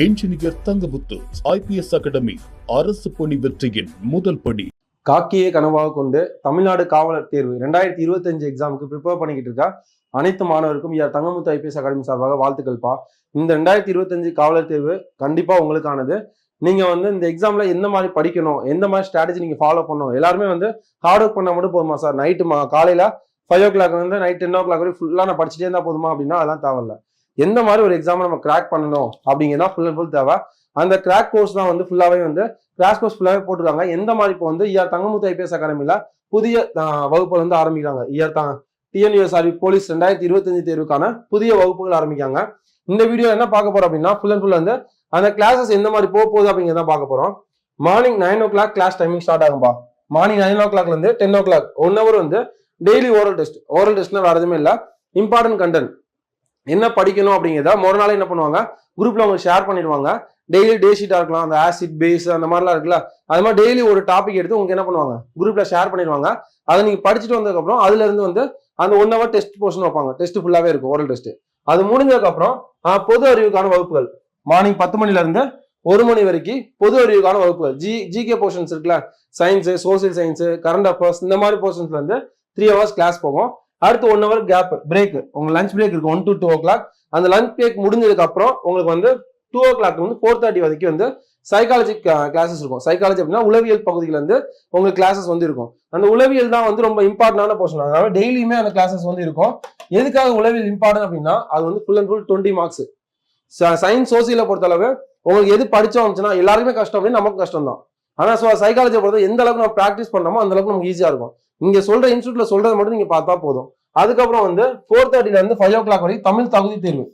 Engineer Thangamuthu IPS academy அரசு பணி வெற்றியின் முதல் படி. காக்கியை கனவாக கொண்டு தமிழ்நாடு காவலர் தேர்வு 2025 எக்ஸாமுக்கு ப்ரிப்பேர் பண்ணிக்கிட்டு இருக்கா அனைத்து மாணவருக்கும் தங்கமுத்து IPS அகாடமி சார்பாக வாழ்த்துக்கள்ப்பா. இந்த 2025 காவலர் தேர்வு கண்டிப்பா உங்களுக்கானது. நீங்க இந்த எக்ஸாம்ல எந்த மாதிரி படிக்கணும், எந்த மாதிரி ஸ்ட்ராட்டஜி நீங்க ஃபாலோ பண்ணணும், எல்லாருமே ஹார்ட் ஒர்க் பண்ணா மட்டும் போதுமா சார், நைட்டு காலையில 5 o'clock நைட் 10 o'clock வரை ஃபுல்லா நான் படிச்சுட்டே இருந்தா போதுமா அப்படின்னா அதெல்லாம் தேவையில்ல. எந்த மாதிரி ஒரு எக்ஸாம் நம்ம கிராக் பண்ணணும் அப்படிங்கிறதா ஃபுல் அண்ட் ஃபுல் தேவை. அந்த கிராக் கோர்ஸ் தான் ஃபுல்லாவே கிராஷ் கோர்ஸ் ஃபுல்லாவே போட்டுருக்காங்க. எந்த மாதிரி இப்போ தங்கமுத்து IPS அகாடமியில புதிய வகுப்புகள் ஆரம்பிக்கிறாங்க. TNUSRB போலீஸ் 2025 தேர்வுக்கான புதிய வகுப்புகள் ஆரம்பிக்காங்க. இந்த வீடியோ என்ன பார்க்க போறோம் அப்படின்னா ஃபுல் அண்ட் ஃபுல் அந்த கிளாஸஸ் எந்த மாதிரி போகுது அப்படிங்கிறத பார்க்க போறோம். Morning 9 o'clock class timing start ஆகும்பா. Morning 9 o'clock 10 o'clock 1 hour daily oral test. ஓரல் டெஸ்ட்னா வேற எதுவுமே இல்லை, இம்பார்ட்டன்ட் கண்டென்ட் என்ன படிக்கணும் அப்படிங்கிறத மொதல் நாளே என்ன பண்ணுவாங்க, குரூப்ல அவங்க ஷேர் பண்ணிடுவாங்க. டெய்லி டே ஷீட்டா இருக்கலாம், அந்த ஆசிட் பேஸ் அந்த மாதிரிலாம் இருக்குல்ல, அது மாதிரி டெய்லி ஒரு டாபிக் எடுத்து உங்களுக்கு என்ன பண்ணுவாங்க, குரூப்ல ஷேர் பண்ணிடுவாங்க. அதை நீங்க படிச்சுட்டு வந்ததுக்கப்புறம் அதுல இருந்து அந்த 1 hour டெஸ்ட் போர்ஷன் வைப்பாங்க. டெஸ்ட் ஃபுல்லாவே இருக்கும் ஓரல் டெஸ்ட். அது முடிஞ்சதுக்கு அப்புறம் பொது அறிவுக்கான வகுப்புகள் மார்னிங் 10 மணில இருந்து 1 மணி வரைக்கும் பொது அறிவுக்கான வகுப்புகள். ஜிகே போர்ஷன்ஸ் இருக்குல்ல, science, social science, current affairs, இந்த மாதிரி போர்ஷன்ஸ்ல 3 hours கிளாஸ் போகும். அடுத்து 1 hour கேப் பிரேக், உங்க லஞ்ச் பிரேக் இருக்கு 1 to 2 o'clock. அந்த லஞ்ச் பிரேக் முடிஞ்சதுக்கு அப்புறம் உங்களுக்கு 2 o'clock 4:30 வரைக்கும் சைக்காலஜி கிளாஸஸ் இருக்கும். சைக்காலஜி அப்படின்னா உளவியல் பகுதியில உங்களுக்கு கிளாஸஸ் இருக்கும். அந்த உளவியல் தான் ரொம்ப இம்பார்ட்டன்டான போர்ஷன். அதனால டெய்லியுமே அந்த கிளாஸஸ் இருக்கும். எதுக்காக உளவியல் இம்பார்ட்டன் அப்படின்னா அது full and full 20 marks. Science சோசியலை பொறுத்தளவு உங்களுக்கு எது படிச்சோம் அப்படின்னா எல்லாருக்குமே கஷ்டம் அப்படின்னு நமக்கு கஷ்டம் தான். ஆனா சைக்காலஜியை பொறுத்த எந்த அளவுக்கு நம்ம ப்ராக்டிஸ் பண்ணோமோ அந்த அளவுக்கு நமக்கு ஈஸியா இருக்கும். இங்க சொல்ற இன்ஸ்டியூட்ல சொல்றதை மட்டும் நீங்க பார்த்தா போதும். அதுக்கப்புறம் 4:30 இருந்து 5 o'clock வரைக்கும் தமிழ் தகுதி தேர்வு.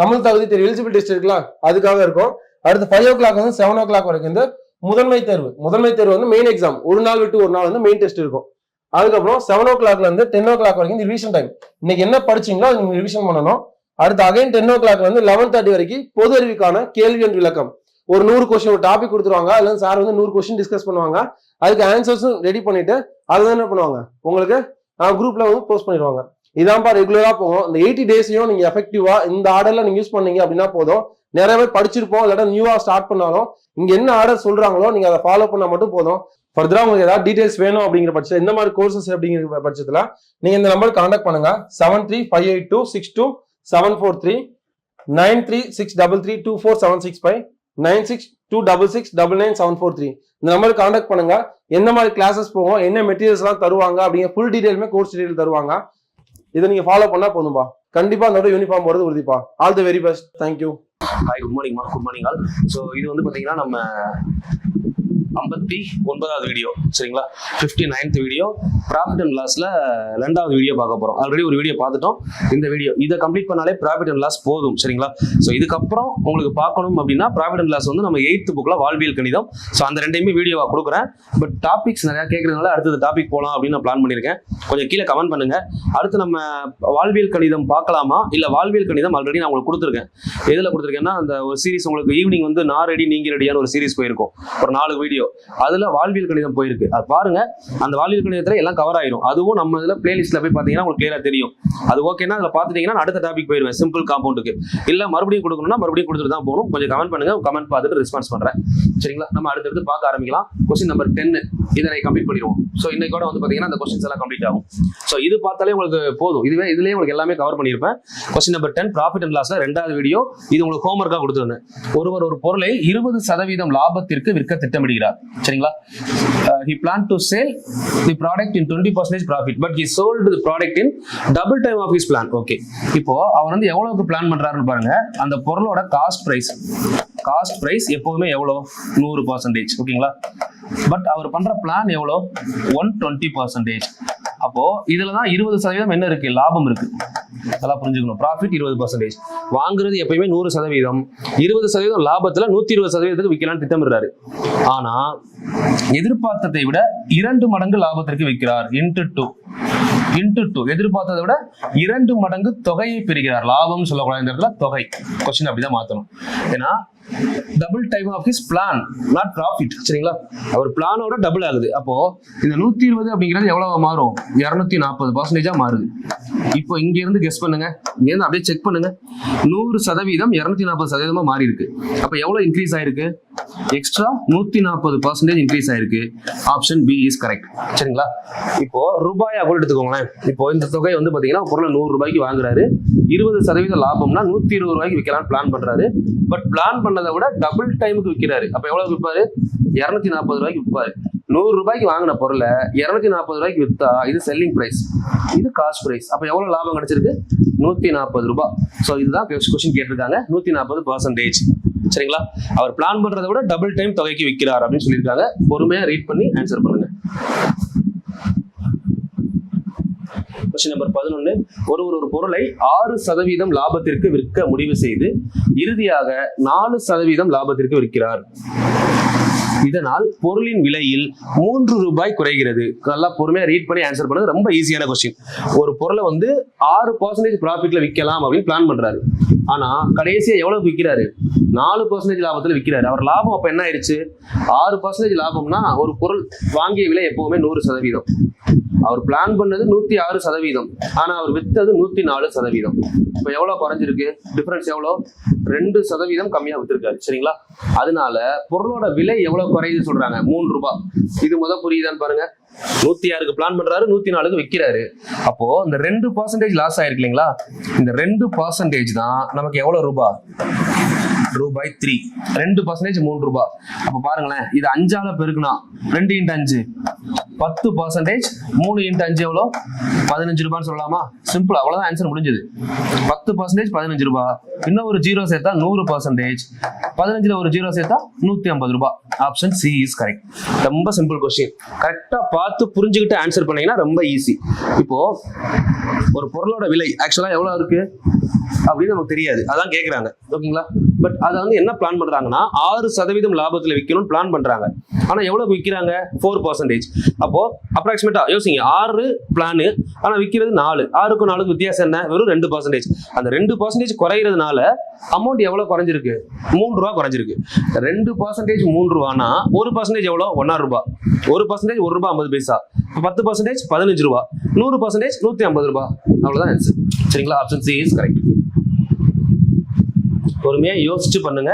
தமிழ் தகுதி தேர்வு எலிஜிபிலிட்டி டெஸ்ட் இருக்குல்ல, அதுக்காக இருக்கும். அடுத்து 5 o'clock 7 o'clock வரைக்கும் முதன்மை தேர்வு. முதன்மை தேர்வு மெயின் எக்ஸாம், ஒரு நாள் விட்டு ஒரு நாள் மெயின் டெஸ்ட் இருக்கும். அதுக்கப்புறம் 7 o'clock 10 o'clock வரைக்கும் ரிவிஷன் டைம். இன்னைக்கு என்ன படிச்சீங்களோ அது நீங்க ரிவிஷன் பண்ணணும். அடுத்து அகைன் 10 o'clock 11:30 வரைக்கும் பொது அறிவுக்கான கேள்வி என்ற விளக்கம். ஒரு 100 கொஸ்டின் ஒரு டாபிக் கொடுத்துருவாங்க. அதுல சார் 100 கொஸ்டின் டிஸ்கஸ் பண்ணுவாங்க. அதுக்கு ஆன்சர்ஸும் ரெடி பண்ணிட்டு அதுதான் என்ன பண்ணுவாங்க, உங்களுக்கு குரூப்ல போஸ்ட் பண்ணிடுவாங்க. இதான்ப்பா ரெகுலரா போகும். இந்த 80 days-யும் நீங்க எஃபெக்டிவா இந்த ஆர்டர்ல நீங்க யூஸ் பண்ணீங்க அப்படின்னா போதும். நிறைய பேர் படிச்சிருப்போம், இல்லாட்டா நியூவா ஸ்டார்ட் பண்ணாலும் இங்க என்ன ஆர்டர் சொல்றாங்களோ நீங்க அதை ஃபாலோ பண்ணா மட்டும் போதும். ஃபர்தரா உங்களுக்கு ஏதாவது டீடைல்ஸ் வேணும் அப்படிங்கிற பட்சத்தில், இந்த மாதிரி கோர்சஸ் அப்படிங்கிற பட்சத்துல நீங்க இந்த நம்பருக்கு கான்டாக்ட் பண்ணுங்க. 7358262743 9363324765 9626699743 இந்த நம்பருக்கு கான்டாக்ட் பண்ணுங்க. எந்த மாதிரி கிளாஸஸ் போகும், என்ன மெட்டீரியல்ஸ் எல்லாம் தருவாங்க அப்படிங்கிற ஃபுல் டீடைலுமே கோர்ஸ் டீடைல் தருவாங்க. இதை நீங்க ஃபாலோ பண்ணா போதும்பா. கண்டிப்பா அதோட யூனிஃபார்ம் போறது உறுதிப்பா. All the very best. Thank you. Hi, good morning all. So இது பாத்தீங்கன்னா நம்ம 59வது வீடியோ, சரிங்களா? 59th வீடியோ ப்ராஃபிட் அண்ட் லாஸ்ல 2வது வீடியோ பார்க்க போறோம். ஆல்ரெடி ஒரு வீடியோ பார்த்துட்டோம். இந்த வீடியோ இதை கம்ப்ளீட் பண்ணாலே ப்ராஃபிட் அண்ட் லாஸ் போதும், சரிங்களா? ஸோ இதுக்கப்புறம் உங்களுக்கு பார்க்கணும் அப்படின்னா ப்ராஃபிட் அண்ட் லாஸ் நம்ம 8th புக்ல வாழ்வியல் கணிதம். ஸோ அந்த 2டையுமே வீடியோவா கொடுக்குறேன். பட் டாபிக்ஸ் நிறைய கேட்கறதுனால அடுத்தது டாபிக் போகலாம் அப்படின்னு நான் பிளான் பண்ணியிருக்கேன். கொஞ்சம் கீழே கமெண்ட் பண்ணுங்க. அடுத்து நம்ம வாழ்வியல் கணிதம் பார்க்கலாமா, இல்ல வாழ்வியல் கணிதம் ஆல்ரெடி நான் உங்களுக்கு கொடுத்துருக்கேன். எதுல கொடுத்துருக்கேன்னா அந்த ஒரு சீரிஸ் உங்களுக்கு ஈவினிங் நான் ரெடி நீங்க ரெடியான ஒரு சீரிஸ் போயிருக்கும், ஒரு 4 வீடியோ. அதுல வாழ்வியல் கணிதம் போயிருக்கு. அது பாருங்க. அந்த வாழ்வியல் கணிதத்துல எல்லாம் கவர் ஆயிரும். அதுவும் நம்ம இதுல பிளேலிஸ்ட்ல போய் பாத்தீங்கன்னா உங்களுக்கு கிளியரா தெரியும். அது ஓகேன்னா அதுல பாத்துட்டீங்கன்னா அடுத்த டாபிக் போயிருவேன், சிம்பிள் காம்பவுண்டுக்கு. இல்ல மறுபடியும் கொடுக்கணும்னா மறுபடியும் கொடுத்துட்டு தான் போகணும். கொஞ்சம் கமெண்ட் பண்ணுங்க, கமெண்ட் பார்த்துட்டு ரெஸ்பான்ஸ் பண்றேன், சரிங்களா? நம்ம அடுத்தடுத்து பார்க்க ஆரம்பிக்கலாம். கொஸ்டின் நம்பர் 10 இதனை கம்ப்ளீட் பண்ணிடுவோம். ஸோ இன்னைக்கு பாத்தீங்கன்னா அந்த கொஸ்டின்ஸ் எல்லாம் கம்ப்ளீட் ஆகும். ஸோ இது பார்த்தாலே உங்களுக்கு போதும். இதுலயே உங்களுக்கு எல்லாமே கவர் பண்ணியிருப்பேன். கொஸ்டின் நம்பர் 10 ப்ராஃபிட் அண்ட் லாஸ்ல 2வது வீடியோ. இது உங்களுக்கு ஹோம்வொர்க்கா கொடுத்துருந்தேன். ஒருவர் ஒரு பொருளை 20% லாபத்திற்கு விற்க திட்டமிடுகிறார், சரிங்களா? He planned to sell the product in 20% profit, but he sold the product in double time of his plan. Okay, இப்போ அவர் எவ்வளவுக்கு பிளான் பண்றாருன்னு பாருங்க. அந்த பொருளோட காஸ்ட் பிரைஸ் எப்பவுமே எவ்வளவு, 100%, ஓகேங்களா? பட் அவர் பண்ற பிளான் எவ்வளவு, 120%. அப்போ இதுலதான் 20% என்ன இருக்கு, லாபம் இருக்கு. அதெல்லாம் புரிஞ்சுக்கணும். ப்ராஃபிட் 20%, வாங்குறது எப்பயுமே 100%, 20% லாபத்துல 120% விற்கலாம்னு திட்டமிடுறாரு. ஆனா எதிர்பார்த்ததை விட 2 மடங்கு லாபத்திற்கு விற்கிறார். into 2 இன்டு 2, எதிர்பார்த்ததை விட 2 மடங்கு தொகையை பெறுகிறார். லாபம் சொல்லக்கூடாது இந்த இடத்துல, தொகை. கொஸ்டின் அப்படிதான் மாத்தணும். ஏன்னா double time of his plan, not profit. சரிங்களா, அவர் பிளானோட டபுள் ஆகுது. அப்போ இந்த 120 அப்படிங்கிறது எவ்வளவு மாறும்? 240% மாறுது. இப்போ இங்க இருந்து கெஸ் பண்ணுங்க, இங்க இருந்து அப்படியே செக் பண்ணுங்க. 100% 240% மாறி இருக்கு. அப்ப எவ்வளவு இன்க்ரீஸ் ஆயிருக்கு? எக்ஸ்ட்ரா 140% இன்க்ரீஸ் ஆயிருக்கு. Option B is correct. சரிங்களா, இப்போ ரூபாயா கூட எடுத்துக்கோங்களேன். இப்போ இந்த தொகை வந்து பாத்தீங்கன்னா பொருளை 100 ரூபாய்க்கு வாங்குறாரு, 20% லாபம்னா 120 ரூபாய்க்கு விற்கலாம்னு பிளான் பண்றாரு. பட் பிளான் பண்ணதை விட டபுள் டைமுக்கு விற்கிறாரு. அப்ப எவ்வளவு விற்பாரு? 240 ரூபாய்க்கு விற்பாரு. 100 ரூபாய்க்கு வாங்கின பொருளை 240 ரூபாய்க்கு வித்தா இது செல்லிங் பிரைஸ், இது காஸ்ட் பிரைஸ். அப்ப எவ்வளவு லாபம் கிடைச்சிருக்கு? 140 ரூபாய். சோ இதுதான் கொஸ்டின் கேட்டிருக்காங்க, 140%. சரிங்களா, அவர் பிளான் பண்றதை விட டபுள் டைம் தொகைக்கு விற்கிறார் அப்படின்னு சொல்லியிருக்காங்க. பொறுமையா ரீட் பண்ணி ஆன்சர் பண்ணுங்க. Question number 11. ஒரு பொருளை 6% லாபத்திற்கு விற்க முடிவு செய்து இறுதியாக 4% லாபத்திற்கு விற்கிறார். இதனால் பொருளின் விலையில் 3 ரூபாய் குறைகிறது. நல்லா பொறுமையா ரீட் பண்ணி ஆன்சர் பண்ணுங்க. ரொம்ப ஈஸியான கொஸ்டின். ஒரு பொருளை வந்து 6% ப்ராஃபிட்ல விற்கலாம் அப்படின்னு பிளான் பண்றாரு. ஆனா கடைசியா எவ்வளவு விற்கிறாரு? 4% லாபத்துல விற்கிறாரு. அவர் லாபம் அப்ப என்ன ஆயிடுச்சு? 6% லாபம்னா ஒரு பொருள் வாங்கிய விலை எப்பவுமே 100%. அவர் பிளான் பண்ணது 106%, ஆனா அவர் வித்தது 104%. இப்ப எவ்வளவு குறைஞ்சிருக்கு? டிஃபரன்ஸ் எவ்வளவு? 2% கம்மியா வித்திருக்காரு. சரிங்களா, அதனால பொருளோட விலை எவ்வளவு குறையுது சொல்றாங்க? 3 ரூபாய். இது புரியுதான்னு பாருங்க. 106க்கு பிளான் பண்றாரு, 104க்கு விற்கிறாரு. அப்போ இந்த 2% லாஸ் ஆயிருக்கு இல்லைங்களா? இந்த 2% தான் நமக்கு எவ்வளவு ரூபாய்? ரூபாய் 3. 2% 3 ரூபாய். அப்ப பாருங்களேன், இது 5ஆல பெருக்குனா 2 × 5 10%, 3 × 5 எவ்வளோ? 15 ரூபான்னு சொல்லலாமா? சிம்பிள், அவ்வளவுதான் ஆன்சர் முடிஞ்சது. 10% 15 ரூபாய், இன்னும் ஒரு 0 சேர்த்தா 100%, 15ல ஒரு 0 சேர்த்தா 150 ரூபாய். Option C is correct. ரொம்ப சிம்பிள் கொஸ்டின். கரெக்டா பார்த்து புரிஞ்சுக்கிட்டு ஆன்சர் பண்ணீங்கன்னா ரொம்ப ஈஸி. இப்போ ஒரு பொருளோட விலை ஆக்சுவலா எவ்வளவு இருக்கு அப்படின்னு நமக்கு தெரியாது, அதான் கேட்கறாங்க. ஓகேங்களா, பட் அதை வந்து என்ன பிளான் பண்றாங்கன்னா 6% லாபத்துல விற்கணும்னு பிளான் பண்றாங்க. ஆனா எவ்வளவு விற்கிறாங்க? 4%. அப்போ அப்ராக்சிமேட்டா யோசிங்க, 6 பிளானு, ஆனா விற்கிறது 4. 6க்கும் 4க்கும் வித்தியாசம் என்ன? வெறும் 2%. அந்த 2% குறையிறதுனால அமௌண்ட் எவ்வளவு குறைஞ்சிருக்கு? 3 ரூபாய் குறைஞ்சிருக்கு. 2% 3 ரூபானா 1% எவ்வளவு? 1 ரூபாய். 1% 1 ரூபாய் 50 பைசா. 10% 15 ரூபாய். 100% 150 ரூபாய். அவ்வளவுதான் ஆன்சர். சரிங்களா, ஆப்ஷன் சி இஸ் கரெக்ட். பொறுமையா யோசிச்சு பண்ணுங்க,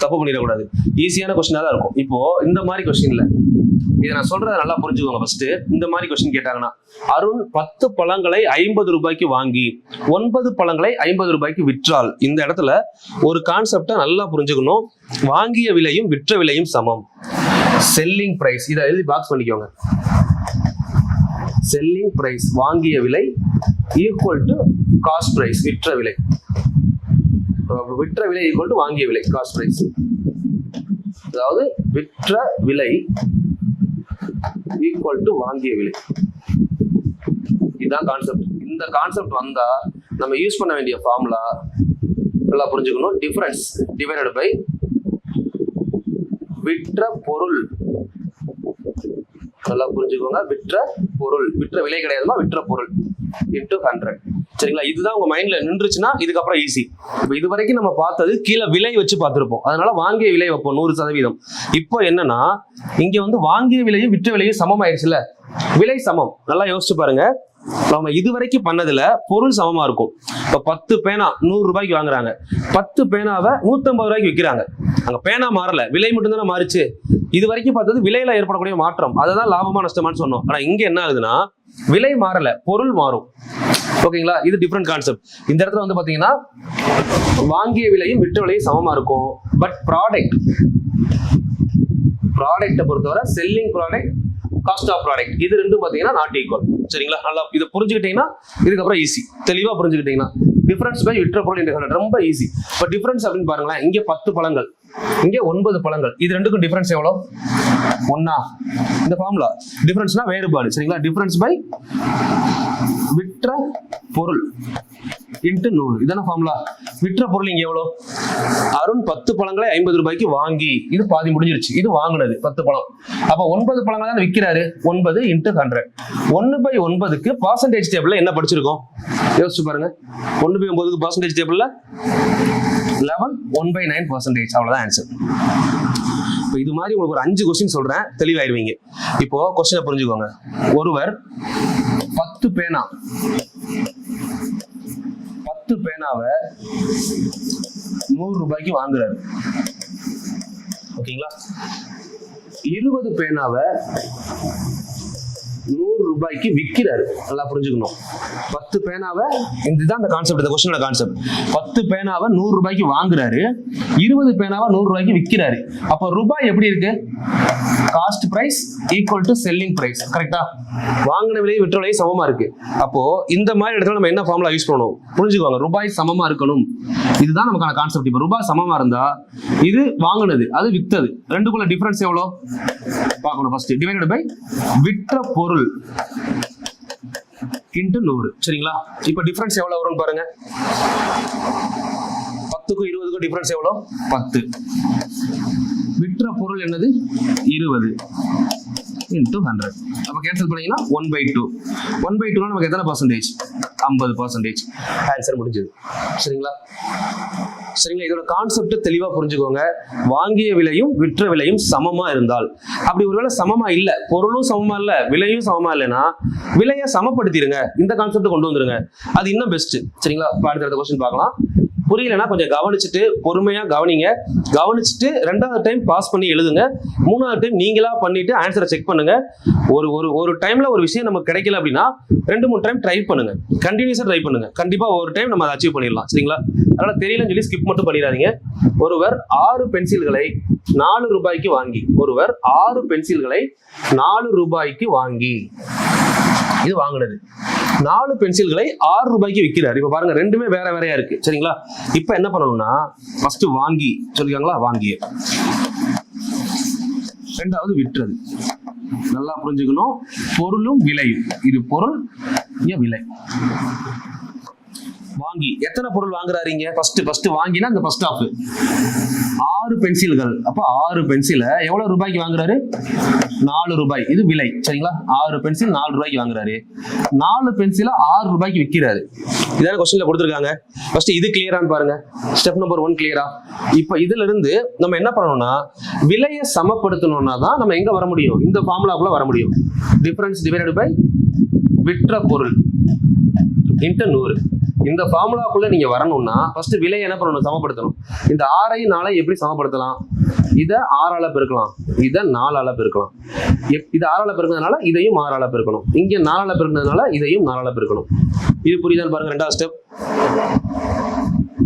தப்பு பண்ணிடக்கூடாது. ஈஸியான கொஸ்டினா தான் இருக்கும். இப்போ இந்த மாதிரி கொஸ்டின்ல இதை நான் சொல்றதை நல்லா புரிஞ்சுக்கோங்க. ஃபர்ஸ்ட் இந்த மாதிரி கொஸ்டின் கேட்டாங்கன்னா, அருண் 10 பழங்களை 50 ரூபாய்க்கு வாங்கி 9 பழங்களை 50 ரூபாய்க்கு விற்றால், இந்த இடத்துல ஒரு கான்செப்டை நல்லா புரிஞ்சுக்கணும். வாங்கிய விலையும் விற்ற விலையும் சமம். செல்லிங் பிரைஸ், இதை எழுதி பாக்ஸ் பண்ணிக்கோங்க. செல்லிங் பிரைஸ் வாங்கிய விலை ஈக்குவல் டு காஸ்ட் பிரைஸ் விற்ற விலை. விற்ற விலை ஈக்குவல் டு வாங்கிய விலை காஸ்ட் பிரைஸ். அதாவது விற்ற விலை ஈக்குவல் டு வாங்கிய விலை. இதுதான் கான்செப்ட். இந்த கான்செப்ட் வந்தா நம்ம யூஸ் பண்ண வேண்டிய ஃபார்முலா நல்லா புரிஞ்சுக்கணும். டிஃபரன்ஸ் டிவைடட் பை விற்ற பொருள். நல்லா புரிஞ்சுக்கோங்க. விற்ற பொருள், விற்ற விலை கிடையாதுமா, விற்ற பொருள் இன்டு 100. சரிங்களா, இதுதான் உங்க மைண்ட்ல நின்றுச்சுன்னா இதுக்கப்புறம் ஈஸி. இப்போ இது வரைக்கும் நம்ம பார்த்தது கீழே விலை வச்சு பார்த்திருப்போம், அதனால வாங்கிய விலை வைப்போம் 100%. இப்போ என்னன்னா இங்க வந்து வாங்கிய விலையும் விற்ற விலையும் சமம் ஆயிடுச்சுல, விலை சமம். நல்லா யோசிச்சு பாருங்க. நம்ம இது வரைக்கும் பண்ணதுல பொருள் சமமா இருக்கும். இப்ப 10 பேனா 100 ரூபாய்க்கு வாங்குறாங்க, 10 பேனாவை 150 ரூபாய்க்கு விற்கிறாங்க. அங்க பேனா மாறல, விலை மட்டும் தானே மாறிச்சு. இது வரைக்கும் பார்த்தது விலையில ஏற்படக்கூடிய மாற்றம், அதுதான் லாபமா நஷ்டமானு சொன்னோம். ஆனா இங்க என்ன ஆகுதுன்னா விலை மாறல, பொருள் மாறும். ஓகேங்களா, இது டிஃபரெண்ட் கான்செப்ட். இந்த இடத்துல வந்து பாத்தீங்கன்னா வாங்கிய விலையும் விற்ற விலையும் சமமா இருக்கும். பட் ப்ராடக்ட்டை பொறுத்தவரை selling product, cost of product, இது ரெண்டும் பாத்தீங்கன்னா நாட் ஈக்குவல். சரிங்களா, நல்லா இதை புரிஞ்சுக்கிட்டீங்கன்னா இதுக்கப்புறம் ஈஸி. தெளிவா புரிஞ்சுக்கிட்டீங்கன்னா டிஃபரன்ஸ் பை விற்ற பொருள் இன்டு 100 ரொம்ப ஈஸி. இப்போ டிஃபரன்ஸ் அப்படின்னு பாருங்களேன், இங்க 10 பழங்கள், இங்க 9 பழங்கள். இது ரெண்டுக்கும் டிஃபரன்ஸ் எவ்வளவு? 1. இந்த ஃபார்முலா டிஃபரன்ஸ்னா வேறுபாடு. சரிங்களா, டிஃபரன்ஸ் பை விற்ற பொருள் இன்டு 100. இதான ஃபார்முலா. விற்ற பொருள் இங்க எவ்வளவு? அருண் 10 பழங்களை 50 ரூபாய்க்கு வாங்கி, இது பாதி முடிஞ்சிருச்சு. இது வாங்குனது 10 பழம். அப்ப 9 பழங்களை தான் விற்கிறாரு. 9 × 100. 1/9க்கு பர்சன்டேஜ் டேபிள்ல என்ன படிச்சிருக்கோம் யோசிச்சு பாருங்க. 1/9க்கு பர்சன்டேஜ் டேபிள்ல 11, 1/9%. அவ்வளவுதான் ஆன்சர். இப்போ இது மாதிரி உங்களுக்கு ஒரு 5 கொஸ்டின் சொல்றேன், தெளிவாயிருவீங்க. இப்போ கொஸ்டினை புரிஞ்சுக்கோங்க. ஒருவர் 10 பேனாவை 100 ரூபாய்க்கு வாங்குறாரு. ஓகேங்களா? 20 பேனாவை 100 ரூபாய்க்கு விற்கிறாரு. நல்லா புரிஞ்சுக்கணும். 10 பேனாவை, இதுதான் இந்த கான்செப்ட், இந்த கொஸ்டினோட கான்செப்ட். 10 பேனாவை 100 ரூபாய்க்கு வாங்குறாரு, 20 பேனாவை 100 ரூபாய்க்கு விற்கிறாரு. அப்போ ரூபாய் எப்படி இருக்கு? Cost price equal to selling price. கரெக்டா? வாங்கின விலை விற்ற விலை சமமா இருக்கு. அப்போ இந்த மாதிரி இடத்துல நம்ம என்ன ஃபார்முலா யூஸ் பண்ணணும் புரிஞ்சுக்கோங்க. ரூபாய் சமமா இருக்கணும், இதுதான் நமக்கான கான்செப்ட். இப்போ ரூபாய் சமமா இருந்தா இது வாங்குனது, அது வித்தது, ரெண்டுக்குள்ள டிஃபரன்ஸ் எவ்வளோ பார்க்கணும். ஃபர்ஸ்ட் டிவைடட் பை விற்ற பொருள் இன்டு 100. சரிங்களா? இப்போ டிஃபரன்ஸ் எவ்வளவு வரும்னு பாருங்க. 10க்கும் 20க்கும் டிஃபரன்ஸ் எவ்வளோ? 10. விற்ற பொருள் என்னது? 20 × 100. அப்ப கேன்சல் பண்ணீங்கன்னா 1/2. 1/2 நமக்கு எத்தனை பர்சன்டேஜ்? 50%. ஆன்சர் முடிஞ்சது. சரிங்களா? இதோட கான்செப்ட் தெளிவா புரிஞ்சுக்கோங்க. வாங்கிய விலையும் விற்ற விலையும் சமமா இருந்தால், அப்படி ஒருவேளை சமமா இல்ல, பொருளும் சமமா இல்ல, விலையும் சமமா இல்லைன்னா விலையை சமப்படுத்திடுங்க. இந்த கான்செப்ட் கொண்டு வந்துருங்க, அது இன்னும் பெஸ்ட். சரிங்களா? அடுத்த கொஸ்டின் பார்க்கலாம். புரியலன்னா கொஞ்சம் கவனிச்சுட்டு பொறுமையா கவனிங்க. கவனிச்சுட்டு 2வது டைம் பாஸ் பண்ணி எழுதுங்க. 3வது டைம் நீங்களா பண்ணிட்டு ஆன்சரை செக் பண்ணுங்க. ஒரு டைம்ல ஒரு விஷயம் நமக்கு கிடைக்கல அப்படின்னா 2-3 டைம் ட்ரை பண்ணுங்க. கண்டினியூஸா ட்ரை பண்ணுங்க. கண்டிப்பா ஒரு டைம் நம்ம அதை அச்சீவ் பண்ணிடலாம். சரிங்களா? அதனால தெரியலன்னு சொல்லி ஸ்கிப் மட்டும் பண்ணிடாதீங்க. ஒருவர் 6 பென்சில்களை 4 ரூபாய்க்கு வாங்கி, ஒருவர் 6 பென்சில்களை 4 ரூபாய்க்கு வாங்கி, இது வாங்குனது. 4 பென்சில்களை 6 ரூபாய்க்கு விற்கிறார். இப்ப பாருங்க, ரெண்டுமே வேற வேறையா இருக்கு. சரிங்களா? இப்ப என்ன பண்ணணும்னா ஃபர்ஸ்ட் வாங்கி சொல்லிருக்காங்களா, வாங்கிய, 2வது விற்றது. நல்லா புரிஞ்சுக்கணும். பொருளும் விலையும், இது பொருள், இங்க விலை. வாங்கி எத்தனை பொருள் வாங்குறாருங்க? ஃபர்ஸ்ட் வாங்கினா இந்த ஃபர்ஸ்ட் ஆஃப் 6 பென்சில்கள். அப்ப 6 பென்சிலை எவ்வளவு ரூபாய்க்கு வாங்குறாரு? 4 ரூபாய். இது விலை. சரிங்களா? 6 பென்சில் 4 ரூபாய்க்கு வாங்குறாரு. 4 பென்சிலை 6 ரூபாய்க்கு விற்கிறாரு. இதான கொஸ்டின்ல கொடுத்துருக்காங்க. ஃபர்ஸ்ட் இது கிளியரான்னு பாருங்க. ஸ்டெப் நம்பர் 1 கிளியரா? இப்ப இதுல இருந்து நம்ம என்ன பண்ணணும்னா விலையை சமப்படுத்தணும்னா தான் நம்ம எங்க வர முடியும்? இந்த ஃபார்முலாக்குள்ள வர முடியும். டிஃபரன்ஸ் டிவைடட் பை விற்ற பொருள் இன்டு 100. இந்த ஃபார்முலாக்குள்ள நீங்க வரணும்னா ஃபர்ஸ்ட் விலையை என்ன பண்ணணும்? சமப்படுத்தணும். இந்த 6ஐயும் 4ஐயும் எப்படி சமப்படுத்தலாம்? இதை 6ஆல பெருக்கலாம், இதை 4ஆல பெருக்கலாம். இது 6ஆல பெருக்கிறதுனால இதையும் 6ஆல பெருக்கணும். இங்க 4ஆல பெருக்கிறதுனால இதையும் 4ஆல பெருக்கணும். இது புரியுதான்னு பாருங்க. 2வது ஸ்டெப்,